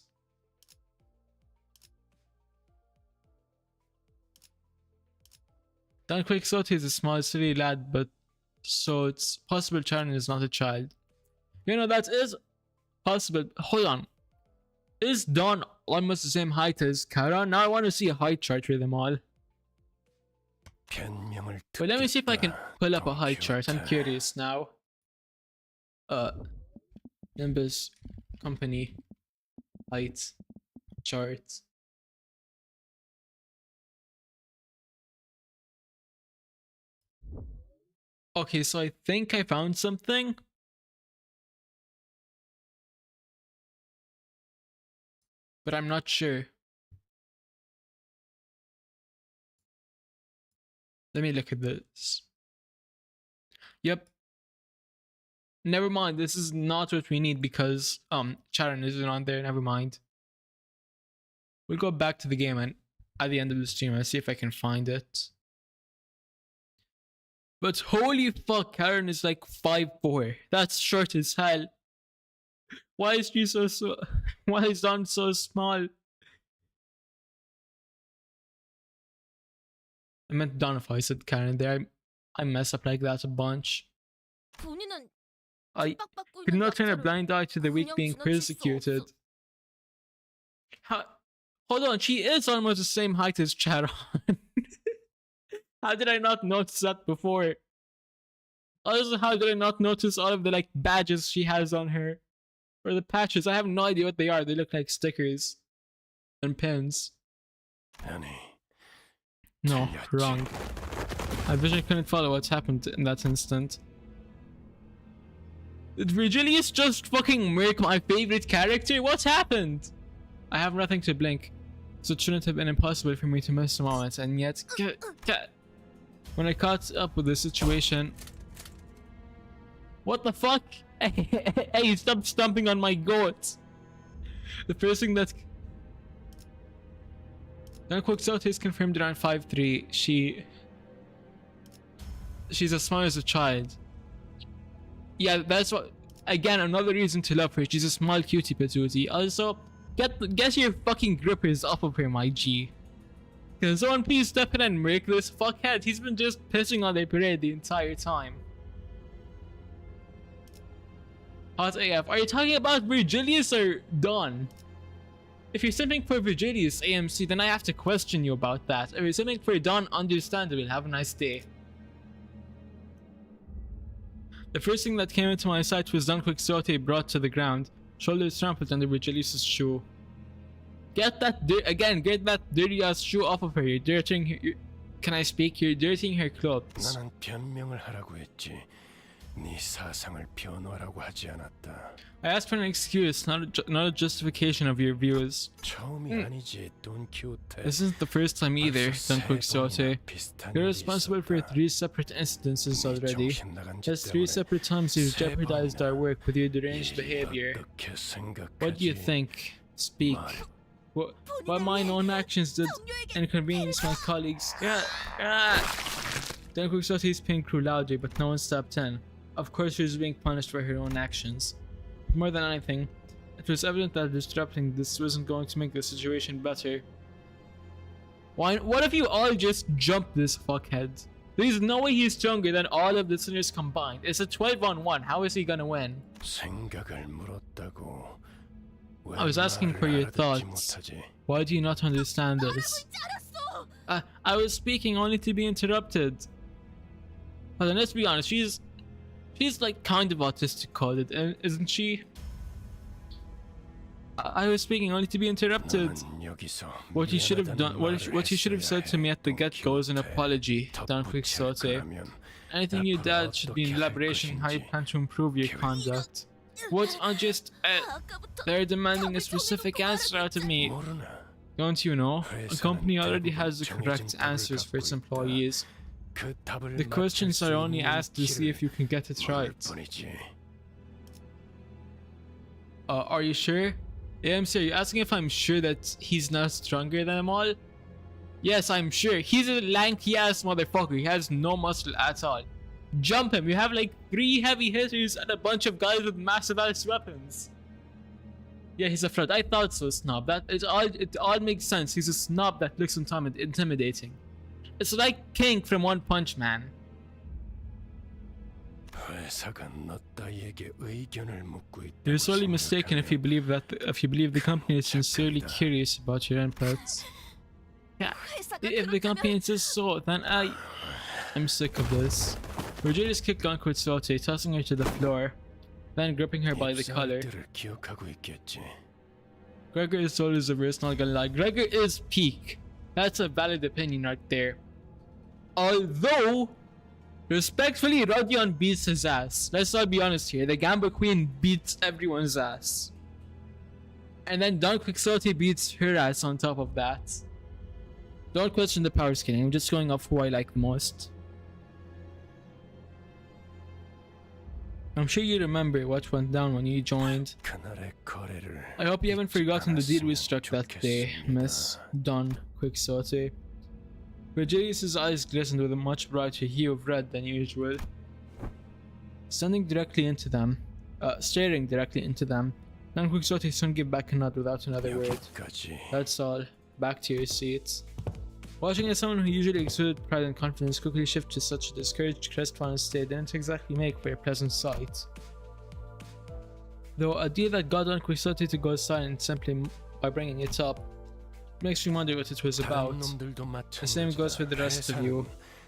Speaker 1: Don Quixote is a small silly lad, but so it's possible Charon is not a child. You know, that is possible. Hold on. Is Don almost the same height as Charon? Now I want to see a height chart for them all. But let me see if I can pull up a height chart. I'm curious now. Limbus company height chart. Okay, so I think I found something. But I'm not sure. Let me look at this. Yep. Never mind, this is not what we need because Charon isn't on there. Never mind. We'll go back to the game and at the end of the stream I'll see if I can find it. But holy fuck, Charon is like 5'4". That's short as hell. Why is she so why is Don so small? I meant Don if I said Charon there. I mess up like that a bunch. I could not turn a blind eye to the weak being persecuted. Hold on, she is almost the same height as Charon. How did I not notice that before? Also, how did I not notice all of the like badges she has on her? Or the patches? I have no idea what they are. They look like stickers and pins. No, wrong. My vision couldn't follow what's happened in that instant. Did Virgilius just fucking murk my favorite character? What's happened? I have nothing to blink, so it shouldn't have been impossible for me to miss the moment, and yet... When I caught up with the situation... What the fuck? Hey, stop stomping on my goats. The first thing that then Quixote is confirmed around 5'3". She's as small as a child. Yeah, that's what. Again, another reason to love her. She's a small cutie patootie. Also, get your fucking grippers off of her, my G. Can someone please step in and break this fuckhead? He's been just pissing on their parade the entire time. Hot AF. Are you talking about Virgilius or Dawn? If you're simping for Virgilius AMC, then I have to question you about that. If you're simping for Dawn, understandable. Have a nice day. The first thing that came into my sight was Don Quixote brought to the ground, shoulders trampled under Virgilius' shoe. Get that dirty ass shoe off of her. You're dirtying her. Can I speak? You're dirtying her clothes.
Speaker 6: 나는 변명을 하라고 했지. 네 사상을 변호하라고 하지 않았다.
Speaker 1: I asked for an excuse, not a justification of your views.
Speaker 6: 처음이 아니지, Don Quixote.
Speaker 1: This isn't the first time either, Don Quixote. You're responsible for 3 separate incidences already. That's 3 separate times you've jeopardized our work with your deranged behavior. What do you think? Speak. Why my own actions did inconvenience my colleagues? Don Quixote's pin grew louder, but no one stepped in. Of course, she was being punished for her own actions. More than anything, it was evident that disrupting this wasn't going to make the situation better. What if you all just jump this fuckhead? There's no way he's stronger than all of the sinners combined. It's a 12-on-1. How is he gonna win? I was asking for your thoughts. Why do you not understand this? I was speaking only to be interrupted. But then let's be honest, she's like kind of autistic coded, isn't she? I was speaking only to be interrupted. What you should have done, what you should have said to me at the get-go is an apology, Don Quixote. Anything you did should be an elaboration on how you plan to improve your conduct. What on just they're demanding a specific answer out of me. Don't you know? A company already has the correct answers for its employees. The questions are only asked to see if you can get it right. Are you sure? AMC, are you asking if I'm sure that he's not stronger than them all? Yes, I'm sure. He's a lanky ass motherfucker. He has no muscle at all. Jump him. You have like 3 heavy hitters and a bunch of guys with massive ass weapons. Yeah, he's a fraud. I thought so, Snob. It all makes sense. He's a snob that looks intimidating. It's like King from One Punch Man. You're sorely mistaken if you believe the company is sincerely curious about your inputs. Yeah, if the company insists so, then I'm sick of this. Virgilius kicked Don Quixote, tossing her to the floor, then gripping her by the collar. Gregor is always the worst, not gonna lie. Gregor is peak. That's a valid opinion right there. Although, respectfully, Rodion beats his ass. Let's not be honest here. The Gamba Queen beats everyone's ass. And then Don Quixote beats her ass on top of that. Don't question the power scaling. I'm just going off who I like the most. I'm sure you remember what went down when you joined. I hope you haven't forgotten the deal we struck that day, Miss Don Quixote. Virgilius' eyes glistened with a much brighter hue of red than usual. Staring directly into them, Don Quixote soon gave back a nod without another word. That's all. Back to your seats. Watching as someone who usually exuded pride and confidence quickly shift to such a discouraged, crestfallen state didn't exactly make for a pleasant sight. Though a deal that got Don Quixote to go silent simply by bringing it up makes you wonder what it was about. The same goes for the rest of you.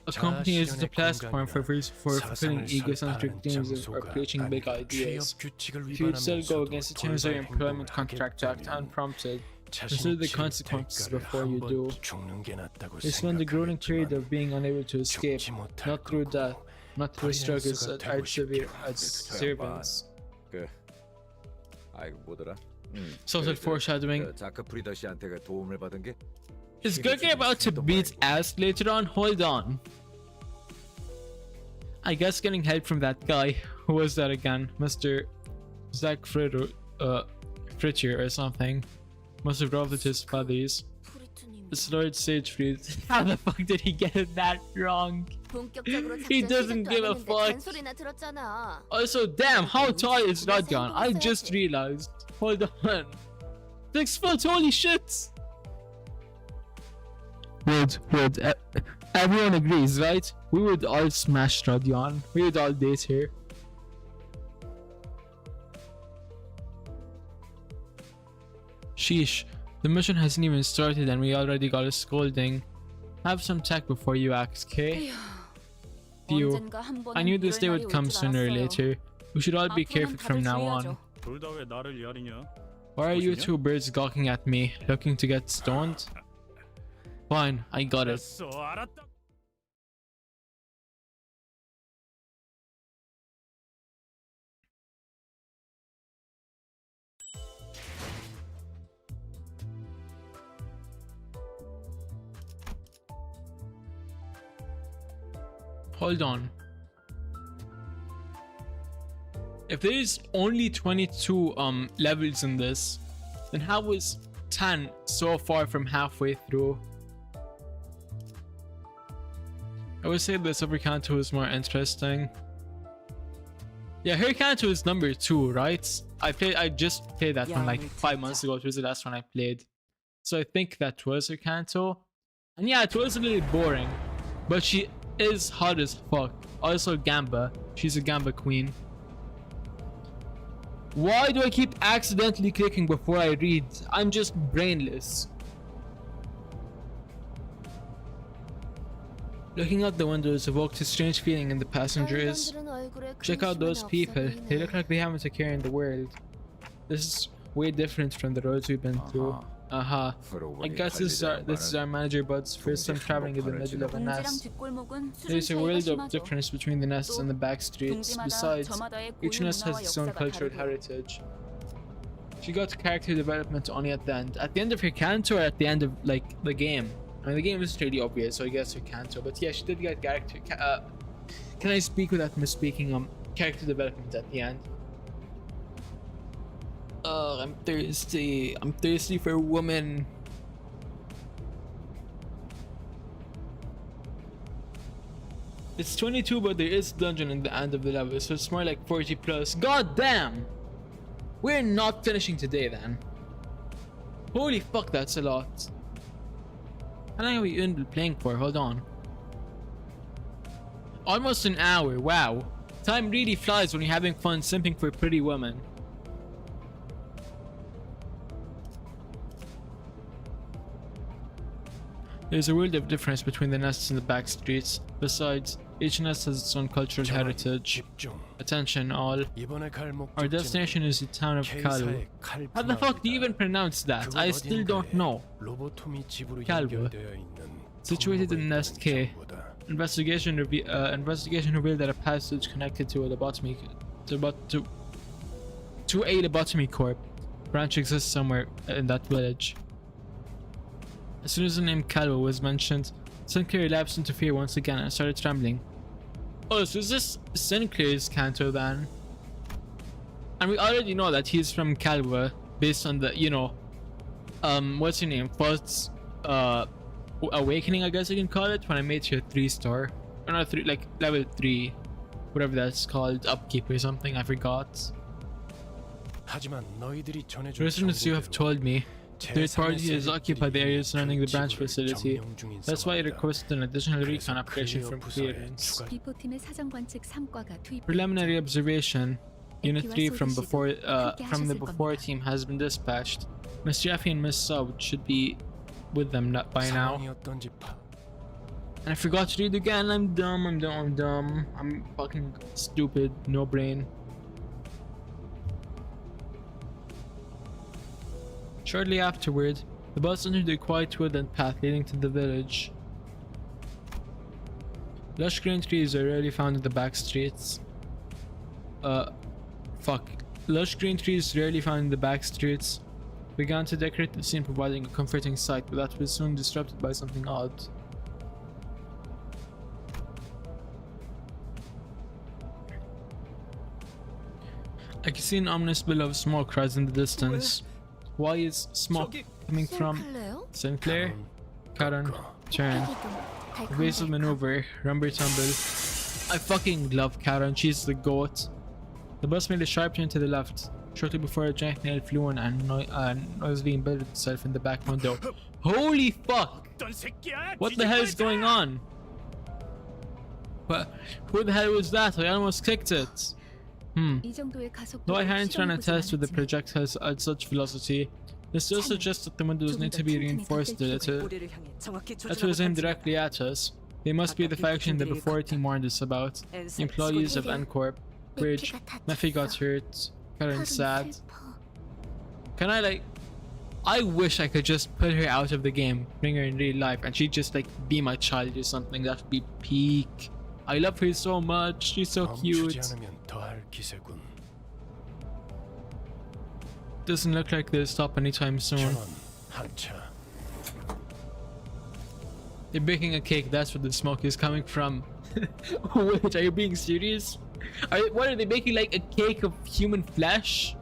Speaker 1: A company is the platform for fulfilling egocentric dreams or preaching big ideas. If you would still go against the terms of your employment contract act unprompted, consider the consequences before you do. You spend the grueling period of being unable to escape, not through death, not through struggles at servants. Subtle foreshadowing. Is Gregor about to beat ass later on? Hold on. I guess getting help from that guy. Who was that again? Mr. Zach Fritcher or something. Must have robbed his buddies. It's Lord Sagefried. How the fuck did he get it that wrong? He doesn't give a fuck. Also, damn, how tall is Radgan? I just realized. Hold on. 6 foot, holy shit! Would. Everyone agrees, right? We would all smash Radyan. We would all date her. Sheesh. The mission hasn't even started and we already got a scolding. Have some tech before you act, okay? Phew. I knew this day would come sooner or later. We should all be careful from now on. Why are you two birds gawking at me, looking to get stoned? Fine, I got it. Hold on. If there is only 22 levels in this, then how was 10 so far from halfway through? I would say the Super Kanto is more interesting. Yeah, her Kanto is number 2, right? I just played that one like 5 months ago. It was the last one I played. So I think that was her Kanto. And yeah, it was a little boring. But she is hot as fuck. Also Gamba. She's a Gamba queen. Why do I keep accidentally clicking before I read? I'm just brainless. Looking out the windows evoked a strange feeling in the passengers. Check out those people. They look like they haven't a care in the world. This is way different from the roads we've been through. I guess this is our manager Bud's first time traveling in the middle of a nest. There's a world of difference between the nests and the back streets. Besides, each nest has its own cultural heritage. She got character development only at the end. At the end of her Kanto or at the end of like the game? I mean, the game is pretty obvious, so I guess her Kanto. But yeah, she did get character. Can I speak without misspeaking? Character development at the end. I'm thirsty. I'm thirsty for a woman. It's 22, but there is a dungeon in the end of the level, so it's more like 40 plus. God damn! We're not finishing today then. Holy fuck, that's a lot. How long have we been playing for? Hold on. Almost an hour. Wow. Time really flies when you're having fun simping for pretty women. There's a world of difference between the nests and the back streets. Besides, each nest has its own cultural heritage. Attention all. Our destination is the town of Kalu. How the fuck do you even pronounce that? I still don't know. Kalu. Situated in Nest K. Investigation revealed that a passage connected to a lobotomy corp branch exists somewhere in that village. As soon as the name Calvo was mentioned, Sinclair relapsed into fear once again and started trembling. Oh, so is this Sinclair's Kanto then? And we already know that he's from Calva based on the, you know, what's your name? First, awakening, I guess you can call it, when I made her 3-star. Or not 3, like level 3. Whatever that's called, upkeep or something, I forgot. Listeners, you have told me. Third party has occupied the area surrounding the branch facility. That's why I requested an additional recon operation from clearance. Preliminary observation. Unit 3 from the before team has been dispatched. Miss Jeffy and Miss Sub should be with them by now. And I forgot to read again. I'm dumb. I'm fucking stupid. No brain. Shortly afterward, the bus entered the quiet woodland path leading to the village. Lush green trees are rarely found in the back streets. Lush green trees rarely found in the back streets began to decorate the scene, providing a comforting sight, but that was soon disrupted by something odd. I can see an ominous billow of smoke rise in the distance. Why is smoke coming from Sinclair? Karen, turn. Evasive maneuver, rumble tumble. I fucking love Karen, she's the goat. The bus made a sharp turn to the left, shortly before a giant nail flew in and noisily embedded itself in the back window. Holy fuck! What the hell is going on? What? Who the hell was that? I almost kicked it. Though I hadn't run a test with the projectiles at such velocity, this still suggests that the windows need to be reinforced a little. That was aimed directly at us. They must be the faction the before team warned us about. Employees of N-Corp. Bridge. Mephi got hurt. Karen's sad. Can I like... I wish I could just put her out of the game, bring her in real life, and she'd just like be my child or something. That would be peak. I love her so much. She's so cute. Doesn't look like they'll stop anytime soon. They're baking a cake. That's where the smoke is coming from. Wait, are you being serious? What are they making? Like a cake of human flesh?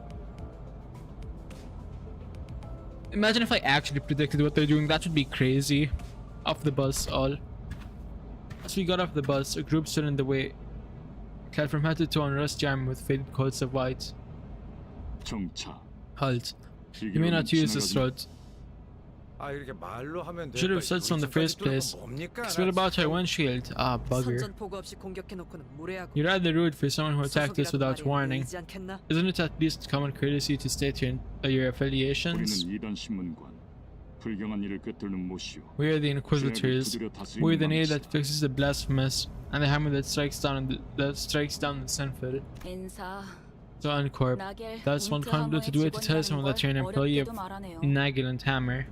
Speaker 1: Imagine if I actually predicted what they're doing. That would be crazy. Off the bus, all. As we got off the bus, a group stood in the way, clad from head to toe in rusty armor with faded coats of white. Halt. You may not use this road. Should have said so in the first place. What about our windshield? Ah, bugger. You're rather rude for someone who attacked us without warning. Isn't it at least common courtesy to state your affiliations? We are the Inquisitors. We are the nail that fixes the blasphemous, and the hammer that strikes down the sinful. So N-Corp, that's one convoluted way to tell someone that you're an employee of Nagel and Hammer,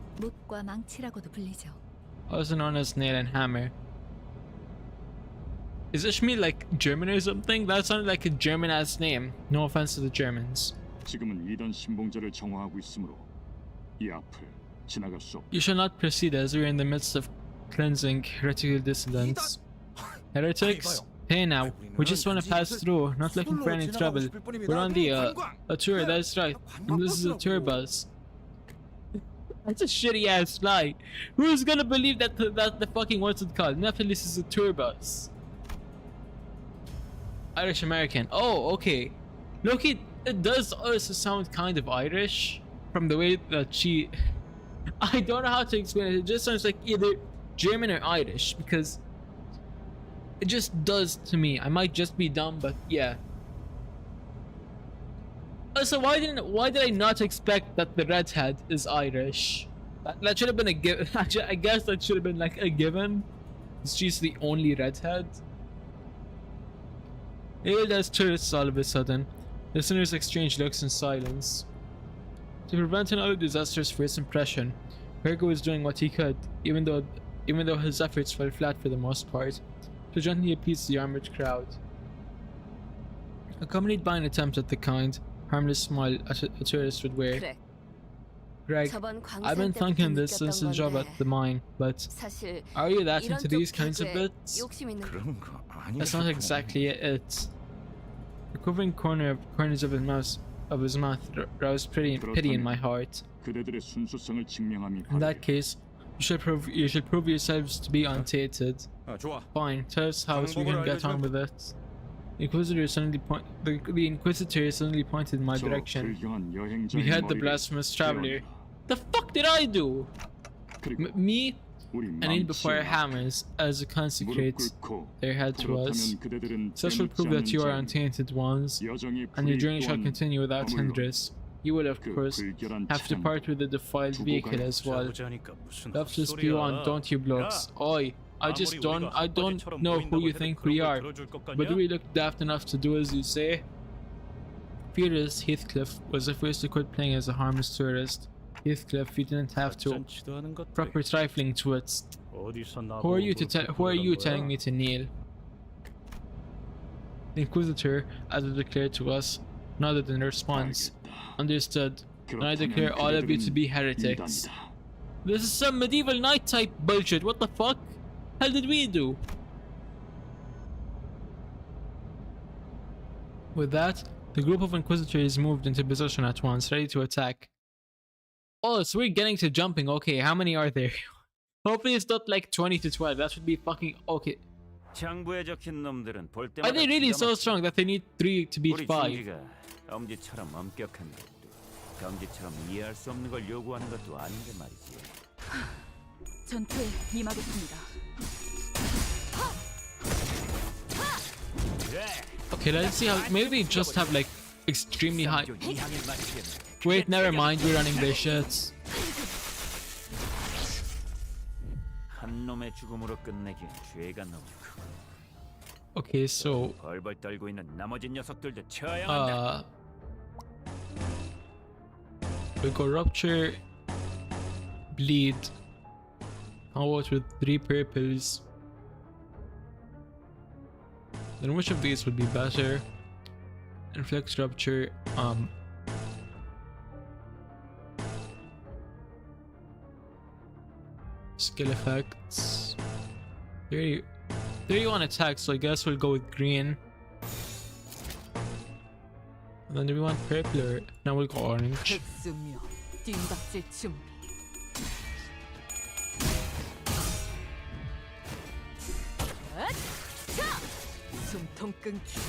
Speaker 1: also known as Nail and Hammer. Is Ishmi like German or something? That sounded like a German-ass name. No offense to the Germans. You shall not proceed as we are in the midst of cleansing heretical dissidents. Heretics? Hey now, we just want to pass through, not looking for any trouble. We're on a tour, that's right. And this is a tour bus. That's a shitty ass lie. Who's gonna believe that the fucking what's it called? Nothing, this is a tour bus. Irish American. Oh, okay. Loki, it does also sound kind of Irish from the way that she... I don't know how to explain it. It just sounds like either German or Irish because it just does to me. I might just be dumb, but yeah. Also, why did I not expect that the redhead is Irish? That should have been a given. I guess that should have been like a given. She's the only redhead. Hailed as tourists all of a sudden, listeners exchanged looks in silence. To prevent another disastrous first impression, Virgo was doing what he could, even though his efforts fell flat for the most part, to gently appease the armored crowd. Accompanied by an attempt at the kind, harmless smile a tourist would wear. Greg, I've been thinking this since the job at the mine, but are you that into these kinds of bits? That's not exactly it. The quivering corners of his mouth roused pity in my heart. In that case, you should prove yourselves to be untainted. Fine, tell us how we can get on with it. The Inquisitor suddenly pointed in my direction. We had the blasphemous traveler. The fuck did I do? Me and kneel before our hammers as a consecrate their head to us. Such will prove that you are untainted ones, and your journey shall continue without hindrance. You will, of course, have to part with the defiled vehicle as well. Love to spew on, don't you blokes? Oi, I don't know who you think we are, but do we look daft enough to do as you say? Furious, Heathcliff was the first to quit playing as a harmless tourist. Heathcliff, you didn't have to. Proper trifling twits. Who are you telling me to kneel? The Inquisitor, as it declared to us, nodded in response. Understood. And I declare all of you to be heretics. This is some medieval knight type bullshit. What the fuck? Hell did we do? With that, The group of Inquisitors moved into position at once, ready to attack. Oh, so we're getting to jumping. Okay, how many are there? Hopefully it's not like 20 to 12. That would be fucking okay.
Speaker 2: 장부에 적힌 놈들은 볼
Speaker 1: Are
Speaker 2: 때마다
Speaker 1: they really
Speaker 2: 기가
Speaker 1: so
Speaker 2: 막혀.
Speaker 1: strong that they need 3 to beat
Speaker 2: 우리
Speaker 1: 5?
Speaker 2: 중기가 엄지처럼 엄격한 것도 엄지처럼 이해할 수 없는 걸 요구하는 것도 아닌데 말이지.
Speaker 3: 전투에 임하겠습니다.
Speaker 2: 그래.
Speaker 1: Okay, let's see how. Maybe they just have like extremely high.
Speaker 2: 이항을 맞추겠네.
Speaker 1: Wait, never mind. We're running their shits.
Speaker 2: 한 놈의 죽음으로 끝내기엔 죄가 너무 크고
Speaker 1: Okay, so
Speaker 2: 벌벌 떨고 있는 나머지 녀석들도 쳐야 한다.
Speaker 1: we go rupture, bleed. How about with 3 purples? Then which of these would be better? Inflex rupture. Skill effects. 31 attack, so I guess we'll go with green. And then do we want purple or now we'll go orange.
Speaker 3: 백수며 뛴박질 준비. 숨통 끊기.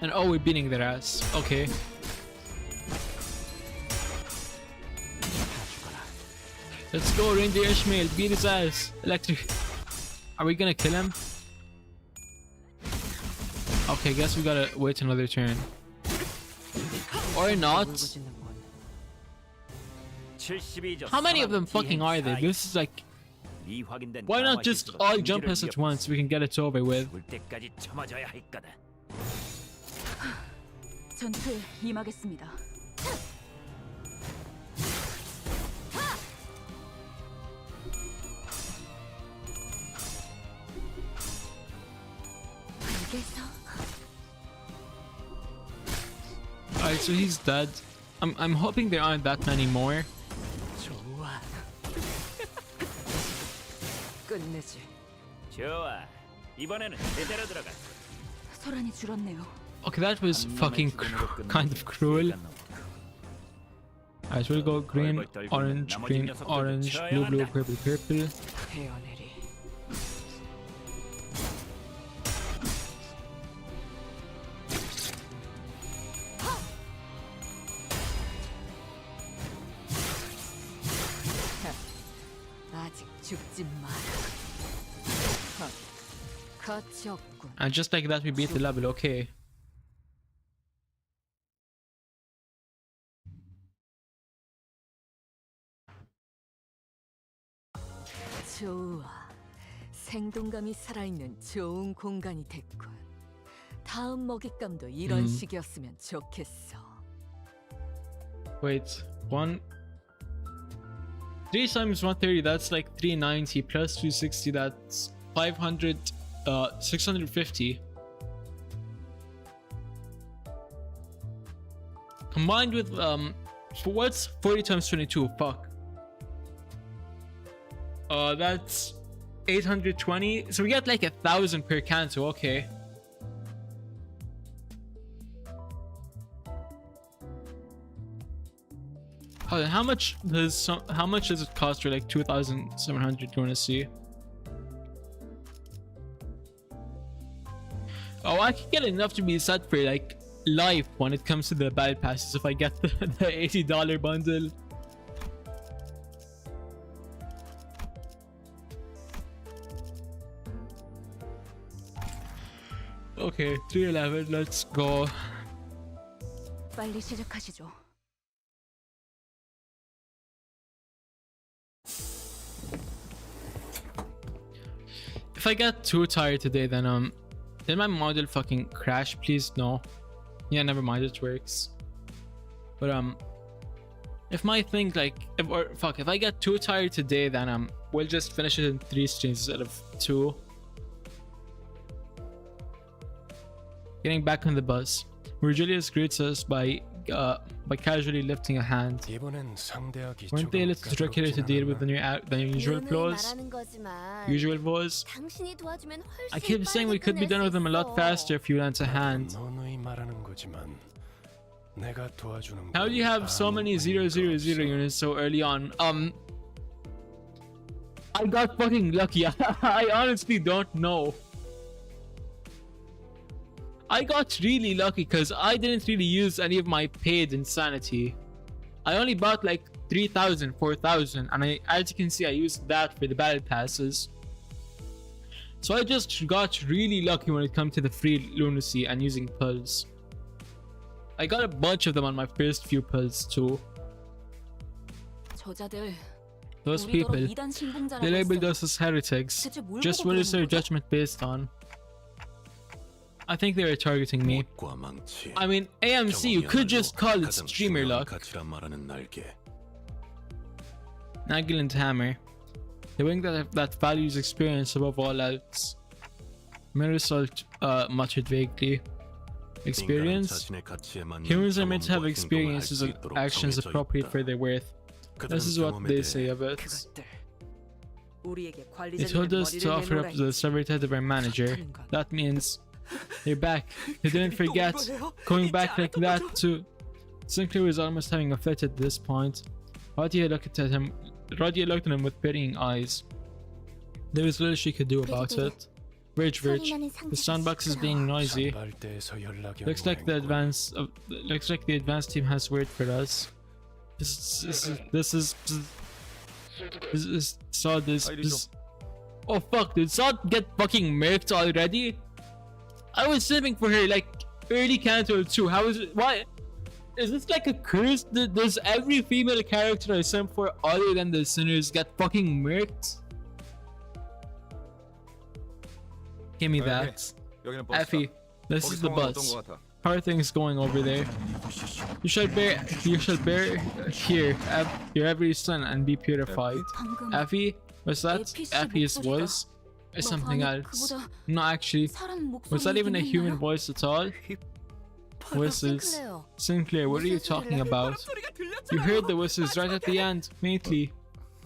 Speaker 1: And oh, we're beating their ass. Okay. Let's go, Reindeer Ishmael. Beat his ass. Electric. Are we gonna kill him? Okay, guess we gotta wait another turn. Or not.
Speaker 3: 울고짖는군.
Speaker 2: 72조
Speaker 1: How many of them
Speaker 2: 사망
Speaker 1: fucking are there?
Speaker 2: 비행
Speaker 1: This is like,
Speaker 2: 이 확인된
Speaker 1: why not
Speaker 2: 강화
Speaker 1: just
Speaker 2: 실수로
Speaker 1: all jump
Speaker 2: 경제를
Speaker 1: us at
Speaker 2: 위협해서
Speaker 1: once? We can get it over with.
Speaker 2: 죽을 때까지 참아줘야 할 거다.
Speaker 3: 전투에 임하겠습니다. 알겠어.
Speaker 1: Alright, so he's dead. I'm hoping there aren't that many more.
Speaker 4: 좋아.
Speaker 3: 끝내지.
Speaker 2: 좋아. 이번에는 제대로 들어가.
Speaker 3: 소란이 줄었네요.
Speaker 1: Okay, that was fucking kind of cruel. Alright, so we'll go green, orange, green, orange, blue, blue, purple, purple.
Speaker 3: 베어내리. 아직 죽지 마라. 가치 없군.
Speaker 1: And just like that, we beat the level. Okay.
Speaker 3: 좋아. 생동감이 살아있는 좋은 공간이 됐군. 다음 먹잇감도 이런 식이었으면 좋겠어.
Speaker 1: Wait, 3 times 130, that's like 390 plus 260, that's 500, 650. Combined with, what's 40 times 22? Fuck. That's 820. So we get like 1,000 per canto, okay. Oh, how much does it cost for like 2,700? You want to see? Oh, I can get enough to be set for like life when it comes to the battle passes if I get the $80 bundle. Okay, 311. Let's go.
Speaker 3: 빨리 시작하시죠.
Speaker 1: If I get too tired today, then did my model fucking crash? Please no. Yeah, never mind, it works. But if my thing like if I get too tired today, then we'll just finish it in 3 streams instead of 2. Getting back on the bus. Virgilius greets us by by casually lifting a hand.
Speaker 6: 이번엔 상대하기
Speaker 1: Weren't they a little trickier to deal with than your usual
Speaker 3: 미움을
Speaker 1: flaws?
Speaker 3: 말하는 거지만
Speaker 1: Usual flaws?
Speaker 3: 당신이 도와주면 훨씬
Speaker 1: I keep saying we
Speaker 3: 빨리
Speaker 1: could be
Speaker 3: 끝낼
Speaker 1: done
Speaker 3: 수
Speaker 1: with them a lot
Speaker 3: 있어.
Speaker 1: faster if you lent a hand.
Speaker 6: 너누이 말하는 거지만 내가 도와주는
Speaker 1: How do you have so many 000 units so early on? I got fucking lucky. I honestly don't know. I got really lucky because I didn't really use any of my paid insanity. I only bought like 3,000, 4,000, and as you can see, I used that for the battle passes. So I just got really lucky when it comes to the free lunacy and using pulls. I got a bunch of them on my first few pulls too.
Speaker 3: 저자들
Speaker 1: Those
Speaker 3: 우리더러
Speaker 1: people,
Speaker 3: 이단 신봉자라고
Speaker 1: they labeled
Speaker 3: 했어.
Speaker 1: us as heretics.
Speaker 3: 대체 뭘
Speaker 1: Just
Speaker 3: 보고
Speaker 1: what is their
Speaker 3: 그러는 거죠?
Speaker 1: judgment based on? I think they were targeting me. I mean, AMC, you could just call it streamer luck. Nagel and Hammer. They think that values experience above all else. Mirasol muttered vaguely. Experience? Humans are meant to have experiences and actions appropriate for their worth. This is what they say of it.
Speaker 3: 그것들 우리에게
Speaker 1: They told us to offer up the severed head of our manager. That means they're back. They didn't forget. Going back like that to... Sinclair was almost having a fit at this point. Radia looked at him with pitying eyes. There was little she could do about it. Verge, the soundbox is being noisy. Looks like the advanced team has word for us. Oh fuck, did Sod get fucking murked already? I was sipping for her like early Canto 2. How is it? Why? Is this like a curse? Does every female character I sim for other than the sinners get fucking murked? Give me that. Effie, this is the bus. How are things going over there? You shall bear here your every son and be purified.
Speaker 3: 방금
Speaker 1: Effie, was that
Speaker 3: APC
Speaker 1: Effie's
Speaker 3: 목소리가
Speaker 1: voice? Or something
Speaker 3: 아니,
Speaker 1: else?
Speaker 3: 그보다
Speaker 1: No, actually,
Speaker 3: 사람
Speaker 1: was that even a
Speaker 3: 목소리이긴
Speaker 1: human
Speaker 3: 했나요?
Speaker 1: voice at all? Whistles.
Speaker 3: 싱클레어.
Speaker 1: Sinclair, what are you talking about? You heard the whistles right at the end, faintly.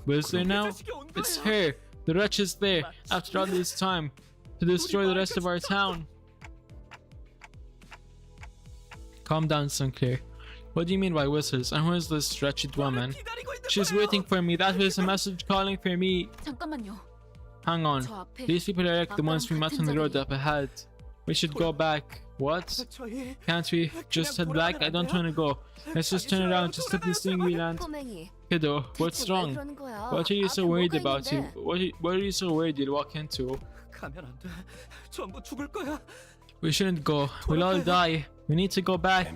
Speaker 1: Was there now? It's her. The wretch is there, after all this time, to destroy the rest of our town. Calm down, Sinclair. What do you mean by whistles? And who is this wretched woman? She's waiting for me. That was a message calling for me.
Speaker 3: 잠깐만요.
Speaker 1: Hang on.
Speaker 3: 저 앞에
Speaker 1: These people are like the ones we met on the road up ahead. We should go back. What? Can't we just head back? I don't want to go. Let's just turn around, just flip this thing wheel and...
Speaker 3: 꼬맹이.
Speaker 1: Kiddo, what's
Speaker 3: 대체 왜
Speaker 1: wrong?
Speaker 3: 그러는 거야?
Speaker 1: What are you so
Speaker 3: 앞에
Speaker 1: worried
Speaker 3: 뭐가
Speaker 1: about?
Speaker 3: 있는데?
Speaker 1: What are you so worried you'll walk into?
Speaker 4: 가면 안 돼. 전부 죽을 거야.
Speaker 1: We shouldn't go. We'll all die. We need to go back.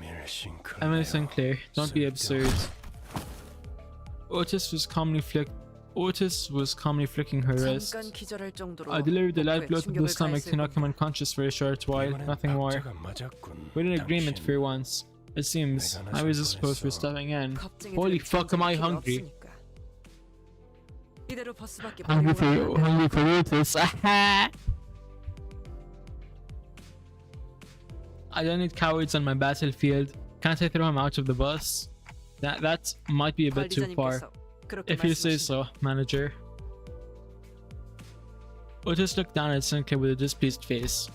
Speaker 1: Emily Sinclair, don't be absurd. Otis was calmly flicking her wrist.
Speaker 3: 잠깐 기절할 정도로
Speaker 1: I delivered a light
Speaker 3: 복부에
Speaker 1: blow to the
Speaker 3: 충격을
Speaker 1: stomach to knock him unconscious for a short while. Nothing more. We're in agreement for once. It seems. I was supposed for stepping in.
Speaker 3: 겁쟁이들은
Speaker 1: Holy fuck, am I
Speaker 3: 필요
Speaker 1: hungry?
Speaker 3: 없으니까. 이대로 버스밖에
Speaker 1: Hungry
Speaker 3: 버리고 가면 안 돼.
Speaker 1: for Otis. I don't need cowards on my battlefield. Can't I throw him out of the bus? That might be a bit too far.
Speaker 3: 관리자님께서 그렇게
Speaker 1: If you say
Speaker 3: 말씀하시니
Speaker 1: so, manager. Otis looked down at Sinclair with a displeased face.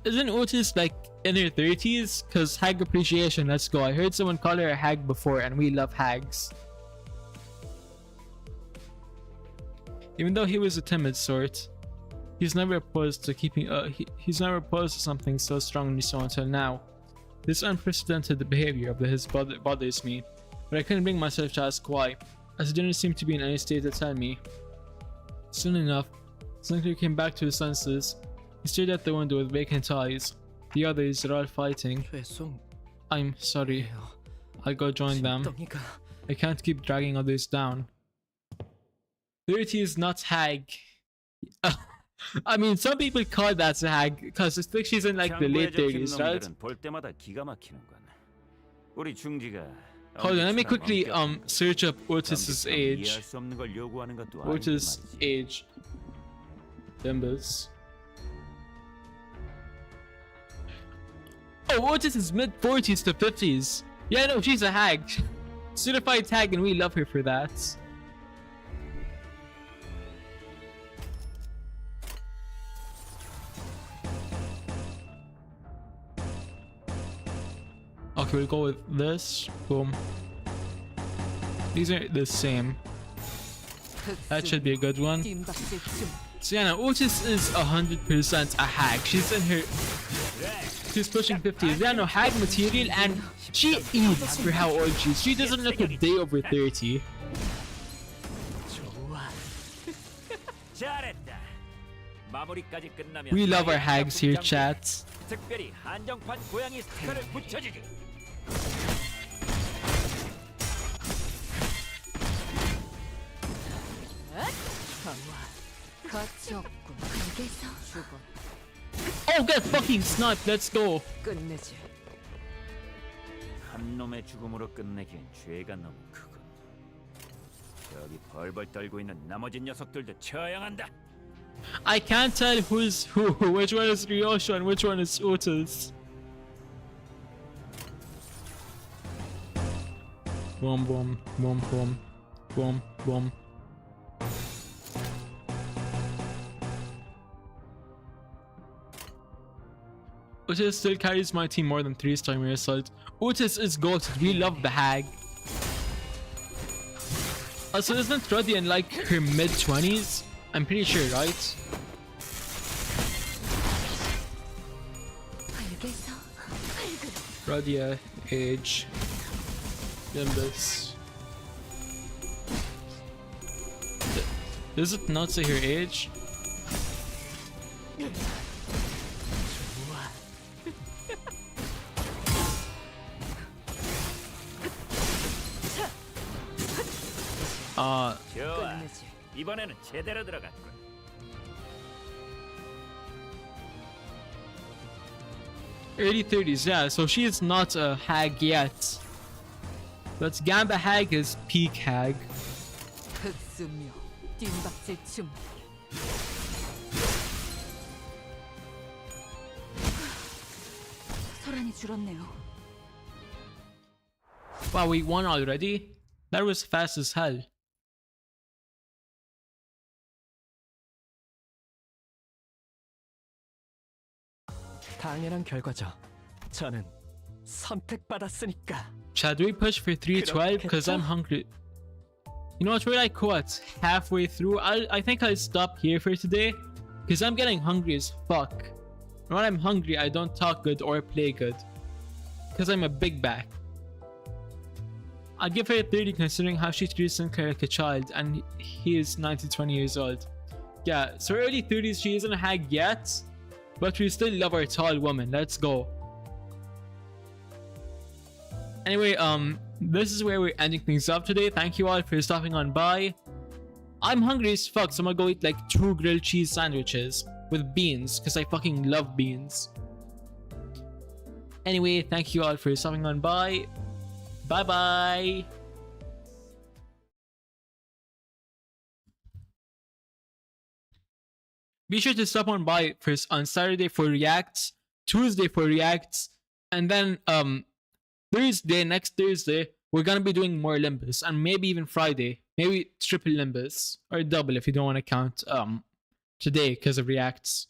Speaker 1: Isn't Otis like in her 30s? Cause hag appreciation, let's go. I heard someone call her a hag before and we love hags. Even though he was a timid sort, he's never opposed to keeping he's never opposed to something so strongly so until now. This unprecedented behavior of his bothers me, but I couldn't bring myself to ask why, as he didn't seem to be in any state to tell me. Soon enough, Sinclair came back to his senses. He stared at the window with vacant eyes. The others are all fighting.
Speaker 4: 죄송해요.
Speaker 1: I'm sorry. I'll go join them.
Speaker 4: 덩이가
Speaker 1: I can't keep dragging others down. 30 is not hag. I mean, some people call that a hag because I think she's in like the late 30s, right?
Speaker 2: 볼 때마다 기가 막히는군. 우리 중지가
Speaker 1: Hold on, let me quickly search up Otis's age.
Speaker 2: 이해할 수 없는 걸 요구하는 것도 아니고
Speaker 1: Otis
Speaker 2: 말이지.
Speaker 1: age. Limbus. Oh, Otis is mid 40s to 50s. Yeah, no, she's a hag. Certified hag, and we love her for that. Okay, we'll go with this. Boom. These are the same. That should be a good one. So yeah, now Otis is 100% a hag. She's pushing 50s. Yeah, no, hag material, and she eats for how old she is. She doesn't look a day over 30.
Speaker 2: 잘했다. 마무리까지 끝나면
Speaker 1: We love our hags here, chat.
Speaker 2: 특별히 한정판 고양이 스티커를 붙여주지.
Speaker 3: 가치 없군. 여기서 죽어.
Speaker 1: Oh, get fucking sniped. Let's go.
Speaker 3: 끝내지.
Speaker 2: 한 놈의 죽음으로 끝내기엔 죄가 너무 크군. 저기 벌벌 떨고 있는 나머지 녀석들도 처형한다.
Speaker 1: I can't tell who's who. Which one is Ryosho and which one is Otis. Boom, boom, boom, boom, boom, boom. Otis still carries my team more than 3-star mirror assault. Otis is goated. We love the hag. Also, isn't Roddy in like her mid-20s? I'm pretty sure, right? Radia, age, Limbus. Does it not say her age?
Speaker 2: 좋아. 이번에는 제대로 들어갔군.
Speaker 1: Early 30s, yeah, so she is not a hag yet. But Gamba hag is peak hag.
Speaker 3: 흑수며 뒷박질 춤. 소란이 줄었네요.
Speaker 1: Wow, we won already? That was fast as hell.
Speaker 4: 당연한 결과죠. 저는 선택받았으니까.
Speaker 1: Chad, do we push for 312? Because I'm hungry. You know what, we're like what? Halfway through? I think I'll stop here for today. Because I'm getting hungry as fuck. And when I'm hungry, I don't talk good or play good. Because I'm a big back. I'll give her a 30 considering how she treats Sinclair like a child. And he is 20 years old. Yeah, so early 30s, she isn't a hag yet. But we still love our tall woman. Let's go. Anyway, this is where we're ending things up today. Thank you all for stopping on by. I'm hungry as fuck, so I'm gonna go eat like 2 grilled cheese sandwiches with beans, because I fucking love beans. Anyway, thank you all for stopping on by. Bye bye. Be sure to stop on by first on Saturday for reacts, Tuesday for reacts, and then Thursday, next Thursday, we're gonna be doing more Limbus, and maybe even Friday, maybe triple Limbus or double if you don't want to count today because of reacts.